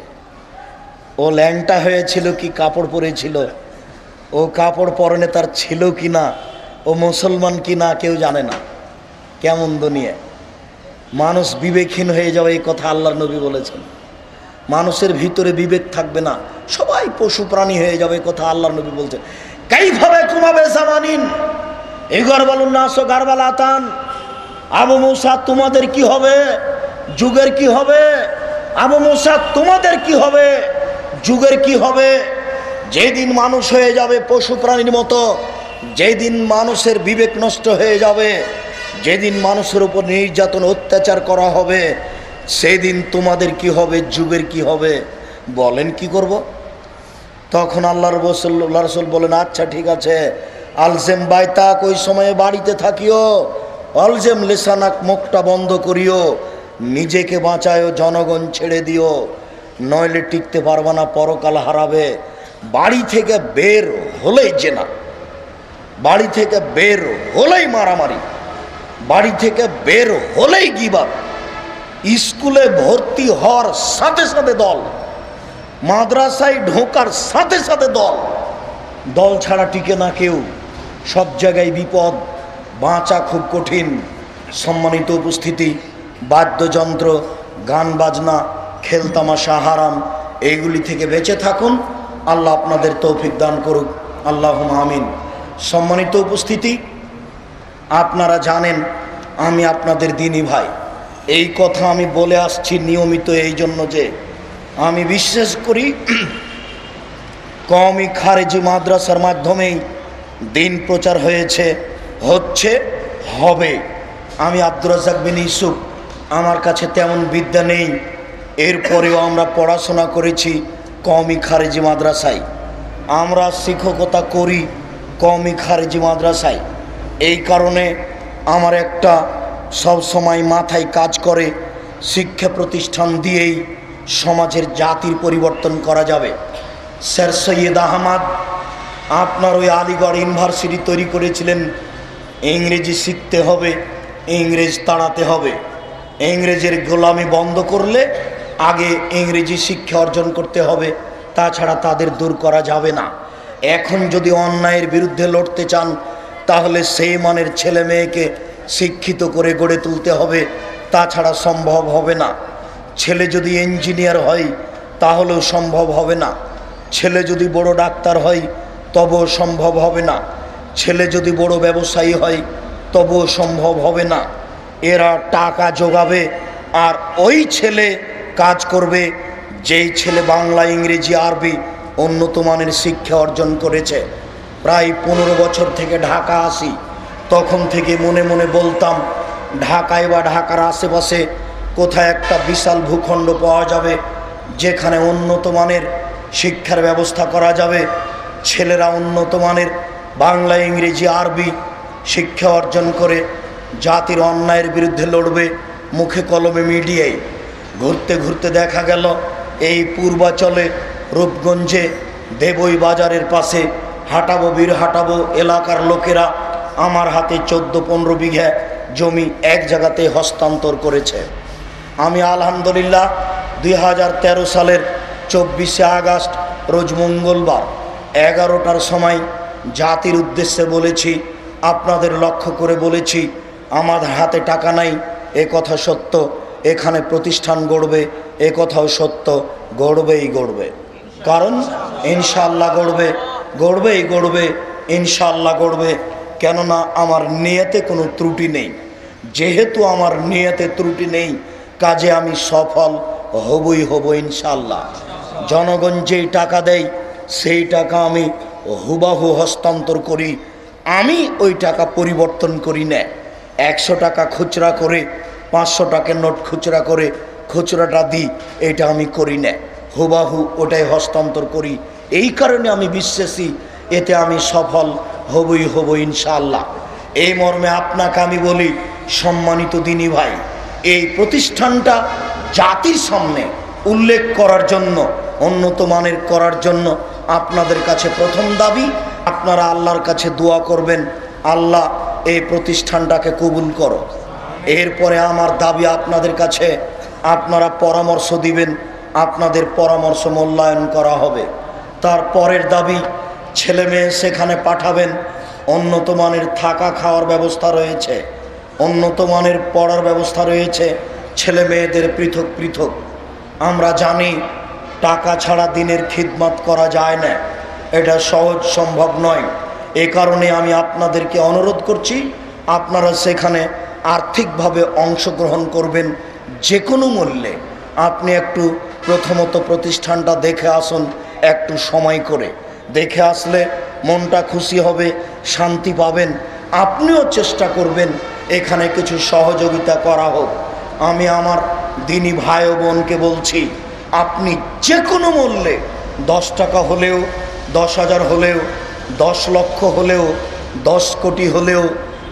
Speaker 2: ও ল্যাংটা হয়েছিল কি কাপড় পরেছিল, ও কাপড় পরনে তার ছিল কি না, ও মুসলমান কি না কেউ জানে না। কেমন দুনিয়া! মানুষ বিবেকহীন হয়ে যাবে, এই কথা আল্লাহর নবী বলেছেন। মানুষের ভিতরে বিবেক থাকবে না, সবাই পশু প্রাণী হয়ে যাবে, কথা আল্লাহর নবী বলছেন। কাইভাবে কুমাবে জামানিন এগর বলুন না সো গারবালাতান, আবু মুসা তোমাদের কি হবে, যুগের কি হবে? আবু মুসা তোমাদের কি হবে, যুগের কি হবে? যেদিন মানুষ হয়ে যাবে পশু প্রাণীর মতো, যেদিন মানুষের বিবেক নষ্ট হয়ে যাবে, যেদিন মানুষের উপর নির্যাতন অত্যাচার করা হবে, সেদিন তোমাদের কি হবে, যুগের কি হবে? বলেন কি করব? তখন আল্লাহ রাসূল বলেন, আচ্ছা ঠিক আছে, আলজেম বাইতাক, ওই সময়ে বাড়িতে থাকিও, অলজেম লেসানাক, মুখটা বন্ধ করিও, নিজেকে বাঁচায়ও, জনগণ ছেড়ে দিও, নইলে টিকতে পারবা না, পরকাল হারাবে। বাড়ি থেকে বের হলেই জেনা, বাড়ি থেকে বের হলেই মারামারি, বাড়ি থেকে বের হলেই গীবত, স্কুলে ভর্তি হওয়ার সাথে সাথে দল, মাদ্রাসায় ঢোকার সাথে সাথে দল, দল ছাড়া টিকে না কেউ, সব জায়গায় বিপদ, বাঁচা খুব কঠিন। সম্মানিত উপস্থিতি, বাদ্যযন্ত্র, গান বাজনা, খেলতামাশা হারাম, এইগুলি থেকে বেঁচে থাকুন। আল্লাহ আপনাদের তৌফিক দান করুক, আল্লাহুম্মা আমিন। সম্মানিত উপস্থিতি, আপনারা জানেন আমি আপনাদের দিনী ভাই। এই কথা আমি বলে আসছি নিয়মিত, এই জন্য যে আমি বিশ্বাস করি কওমি খারেজি মাদ্রাসার মাধ্যমেই দিন প্রচার হয়েছে, হচ্ছে, হবে। আমি আব্দুর রাজ্জাক বিন ইউসুফ, আমার কাছে তেমন বিদ্যা নেই, এরপরেও আমরা পড়াশোনা করেছি কওমি খারেজি মাদ্রাসায়, আমরা শিক্ষকতা করি কওমি খারেজি মাদ্রাসায়। এই কারণে আমার একটা সব সময় মাথায় কাজ করে, শিক্ষা প্রতিষ্ঠান দিয়েই সমাজের জাতির পরিবর্তন করা যাবে। স্যার সৈয়দ আহমদ আপনার ওই আলিগড় ইউনিভার্সিটি তৈরি করেছিলেন, ইংরেজি শিখতে হবে, ইংরেজ তাড়াতে হবে, ইংরেজের গোলামি বন্ধ করলে আগে ইংরেজি শিক্ষা অর্জন করতে হবে, তাছাড়া তাদের দূর করা যাবে না। এখন যদি অন্যায়ের বিরুদ্ধে লড়তে চান, তাহলে সেই মানের ছেলে মেয়েকে শিক্ষিত করে গড়ে তুলতে হবে, তাছাড়া সম্ভব হবে না। ছেলে যদি ইঞ্জিনিয়ার হয় তাহলেও সম্ভব হবে না, ছেলে যদি বড় ডাক্তার হয় তবুও সম্ভব হবে না, ছেলে যদি বড় ব্যবসায়ী হয় তবুও সম্ভব হবে না। এরা টাকা জোগাবে আর ওই ছেলে কাজ করবে যেই ছেলে বাংলা, ইংরেজি, আরবি উন্নত মানের শিক্ষা অর্জন করেছে। প্রায় 15 বছর থেকে ঢাকা আসি, তখন থেকে মনে মনে বলতাম, ঢাকায় বা ঢাকার আশেপাশে কোথায় একটা বিশাল ভূখণ্ড পাওয়া যাবে যেখানে উন্নত মানের শিক্ষার ব্যবস্থা করা যাবে, ছেলেরা উন্নত মানের বাংলা, ইংরেজি, আরবি শিক্ষা অর্জন করে জাতির অন্যায়ের বিরুদ্ধে লড়বে মুখে কলমে মিডিয়ায়। ঘুরতে ঘুরতে দেখা গেল এই পূর্বাচলে রূপগঞ্জে দেবই বাজারের পাশে হাটাবো বীর হাটাবো এলাকার লোকেরা আমার হাতে 14-15 বিঘা জমি এক জায়গাতে হস্তান্তর করেছে। আমি আলহামদুলিল্লাহ 2013 সালের 24শে আগস্ট রোজ মঙ্গলবার 11টার সময় জাতির উদ্দেশ্যে বলেছি, আপনাদের লক্ষ্য করে বলেছি, আমাদের হাতে টাকা নাই এ কথা সত্য, এখানে প্রতিষ্ঠান গড়বে এ কথাও সত্য, গড়বেই গড়বে, কারণ ইনশাআল্লাহ গড়বে, গড়বেই গড়বে, ইনশাআল্লাহ গড়বে। কেননা আমার নিয়তে কোনো ত্রুটি নেই, যেহেতু আমার নিয়তে ত্রুটি নেই কাজে আমি সফল হবই হব ইনশাআল্লাহ। জনগণ যেই টাকা দেয় সেই টাকা আমি হুবাহু হস্তান্তর করি, আমি ওই টাকা পরিবর্তন করি না। 100 টাকা খুচরা করে 500 টাকার নোট খুচরা করে খুচরাটা দিই, এটা আমি করি না, হুবাহু ওটাই হস্তান্তর করি। এই কারণে আমি বিশ্বাসী এতে আমি সফল হবই হব ইনশাআল্লাহ। এই মর্মে আপনাকে আমি বলি, সম্মানিত দিনী ভাই, এই প্রতিষ্ঠানটা জাতির সামনে উল্লেখ করার জন্য, উন্নত মানের করার জন্য আপনাদের কাছে প্রথম দাবি, আপনারা আল্লাহর কাছে দোয়া করবেন, আল্লাহ এই প্রতিষ্ঠানটাকে কবুল করো। এরপরে আমার দাবি আপনাদের কাছে, আপনারা পরামর্শ দিবেন, আপনাদের পরামর্শ মূল্যায়ন করা হবে। তারপরের দাবি, ছেলে মেয়ে সেখানে পাঠাবেন, উন্নত মানের থাকা খাওয়ার ব্যবস্থা রয়েছে, উন্নত মানের পড়ার ব্যবস্থা রয়েছে, ছেলে মেয়েদের পৃথক পৃথক। আমরা জানি টাকা ছাড়া দিনের খিদমত করা যায় না, এটা সহজ সম্ভব নয়। এ কারণে আমি আপনাদেরকে অনুরোধ করছি, আপনারা সেখানে আর্থিকভাবে অংশগ্রহণ করবেন যে কোনো মূল্যে। আপনি একটু প্রথমত প্রতিষ্ঠানটা দেখে আসুন, একটু সময় করে দেখে আসলে মনটা খুশি হবে, শান্তি পাবেন। আপনিও চেষ্টা করবেন এখানে কিছু সহযোগিতা করা হোক। আমি আমার দিনী ভাই ও বোনকে বলছি, আপনি যে কোনো মূল্যে 10 টাকা হলেও, 10,000 হলেও, 10 লক্ষ হলেও, 10 কোটি হলেও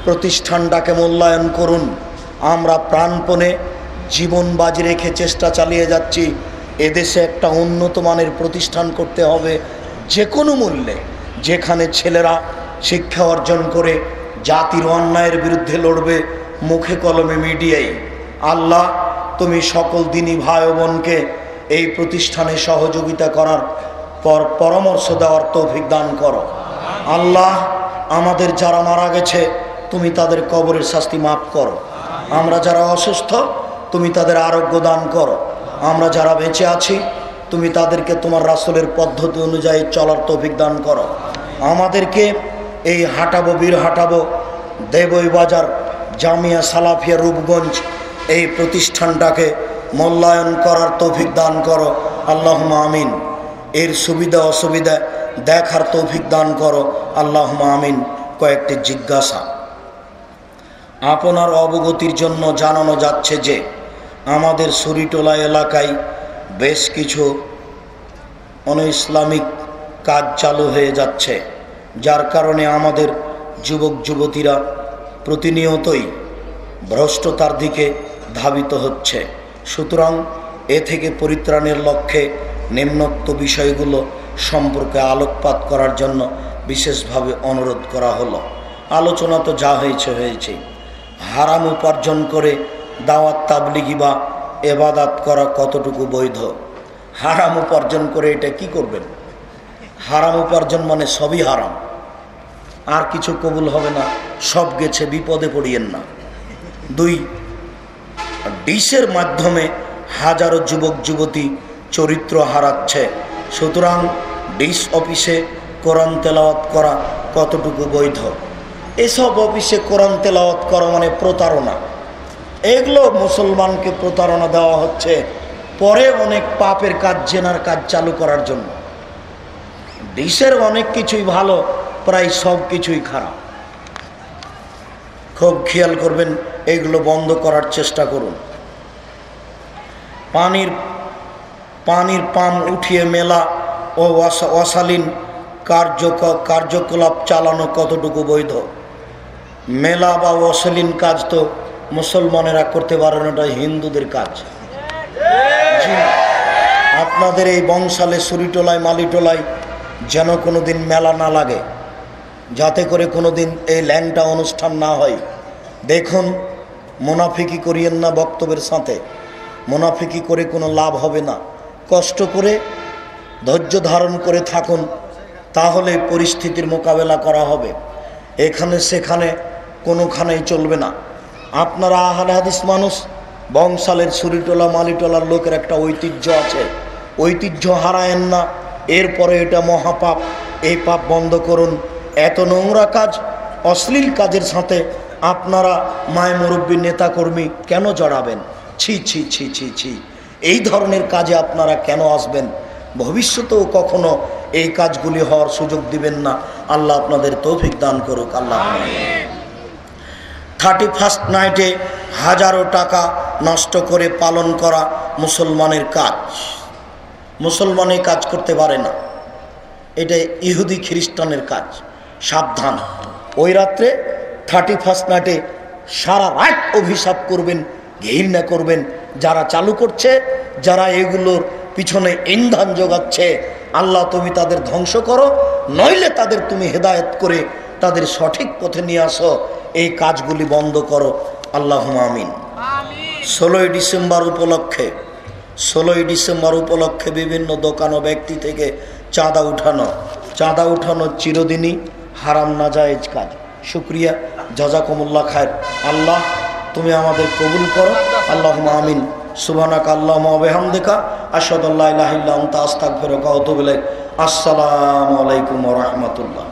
Speaker 2: প্রতিষ্ঠানটাকে মূল্যায়ন করুন। আমরা প্রাণপণে জীবন বাজি রেখে চেষ্টা চালিয়ে যাচ্ছি এদেশে একটা উন্নত মানের প্রতিষ্ঠান করতে হবে যে কোনো মূল্যে, যেখানে ছেলেরা শিক্ষা অর্জন করে জাতির অন্যায়ের বিরুদ্ধে লড়বে মুখে কলমে মিডিয়ায়। আল্লাহ, তুমি সকল দিনী ভাই ও বোনকে এই প্রতিষ্ঠানে সহযোগিতা করার পরামর্শ দেওয়ার তৌফিক দান করো। আল্লাহ, আমাদের যারা মারা গেছে তুমি তাদের কবরের শাস্তি মাফ করো। আমরা যারা অসুস্থ তুমি তাদের আরোগ্য দান করো। আমরা যারা বেঁচে আছি তুমি তাদেরকে তোমার রাসূলের পদ্ধতি অনুযায়ী চলার তৌফিক দান করো। আমাদেরকে এই হাঁটাবো বীর হাঁটাবো দেবই বাজার জামিয়া সালাফিয়া রূপগঞ্জ এই প্রতিষ্ঠানটাকে মূল্যায়ন করার তৌফিক দান করো। আল্লাহুম্মা আমিন। এর সুবিধা অসুবিধা দেখার তৌফিক দান করো। আল্লাহুম্মা আমিন। কয়েকটি জিজ্ঞাসা আপনার অবগতির জন্য জানানো যাচ্ছে যে আমাদের সুরিটোলা এলাকায় বেশ কিছু অনইসলামিক কাজ চালু হয়ে যাচ্ছে, যার কারণে আমাদের যুবক যুবতীরা প্রতিনিয়তই ভ্রষ্টতার দিকে ধাবিত হচ্ছে। সুতরাং এ থেকে পরিত্রাণের লক্ষ্যে নিম্নোক্ত বিষয়গুলো সম্পর্কে আলোকপাত করার জন্য বিশেষভাবে অনুরোধ করা হলো। আলোচনা তো যা হয়েছে। হারাম উপার্জন করে দাওয়াত তাবলিগি বা এবাদাত করা কতটুকু বৈধ? হারাম উপার্জন করে এটা কি করবেন? হারাম উপার্জন মানে সবই হারাম, আর কিছু কবুল হবে না, সব গেছে, বিপদে পড়িয়েন না। 2, ডিশের মাধ্যমে হাজারো যুবক যুবতী চরিত্র হারাচ্ছে। সুতরাং ডিশ অফিসে কোরআন তেলাওয়াত করা কতটুকু বৈধ? এসব অফিসে কোরআন তেলাওয়াত করা মানে প্রতারণা। এগুলো মুসলমানকে প্রতারণা দেওয়া হচ্ছে পরে অনেক পাপের কাজ, জেনার কাজ চালু করার জন্য। ডিশের অনেক কিছুই ভালো, প্রায় সব কিছুই খারাপ। খুব খেয়াল করবেন, এগুলো বন্ধ করার চেষ্টা করুন। পানির পাম্প উঠিয়ে মেলা ও অশালীন কার্যকলাপ চালানো কতটুকু বৈধ? মেলা বা অশালীন কাজ তো মুসলমানেরা করতে পারে না, এটা হিন্দুদের কাজ। আপনাদের এই বংশালে সুরিটোলায় মালিটোলায় যেন কোনোদিন মেলা না লাগে, যাতে করে কোনোদিন এই ল্যাংটা অনুষ্ঠান না হয়। দেখুন, মুনাফিকি করিয়েন না বক্তব্যের সাথে। মুনাফিকি করে কোনো লাভ হবে না। কষ্ট করে ধৈর্য ধারণ করে থাকুন, তাহলে পরিস্থিতির মোকাবেলা করা হবে। এখানে সেখানে কোনোখানেই চলবে না। আপনারা আহলে হাদিস মানুষ, বংশালের সুরিটোলা মালিটোলার লোকের একটা ঐতিহ্য আছে, ঐতিহ্য হারায়েন না। এরপরে এটা মহাপাপ, এই পাপ বন্ধ করুন। এত নোংরা কাজ, অশ্লীল কাজের সাথে আপনারা মায় মুরব্বী নেতাকর্মী কেন জড়াবেন? ছি ছি ছি ছি ছি। এই ধরনের কাজে আপনারা কেন আসবেন? ভবিষ্যতেও কখনো এই কাজগুলি হওয়ার সুযোগ দিবেন না। আল্লাহ আপনাদের তৌফিক দান করুক। আল্লাহ। 31st নাইটে হাজারো টাকা নষ্ট করে পালন করা মুসলমানের কাজ। মুসলমানের কাজ করতে পারে না, এটা ইহুদি খ্রিস্টানের কাজ। সাবধান, ওই রাত্রে 31st নাইটে সারা রাত অভিশাপ করবেন, ঘৃণা করবেন যারা চালু করছে, যারা এগুলোর পিছনে ইন্ধন যোগাচ্ছে। আল্লাহ, তুমি তাদের ধ্বংস করো, নইলে তাদের তুমি হেদায়েত করে তাদের সঠিক পথে নিয়ে আসো। এই কাজগুলি বন্ধ করো। আল্লাহুম্মা আমিন। 16ই ডিসেম্বর উপলক্ষে বিভিন্ন দোকান ও ব্যক্তি থেকে চাঁদা উঠানো চিরদিনই হারাম নাজায়েজ কাজ। শুকরিয়া, জাযাকুমুল্লাহ খায়ের। আল্লাহ, তুমি আমাদের কবুল করো। আল্লাহুম্মা আমিন। সুবহানাকা আল্লাহুম্মা ওয়া বিহামদিকা আশহাদু আল্লা ইলাহা ইল্লা আনতা আস্তাগফিরুকা ওয়া আতুবু ইলাইক। আসসালামু আলাইকুম ওয়া রাহমাতুল্লাহ।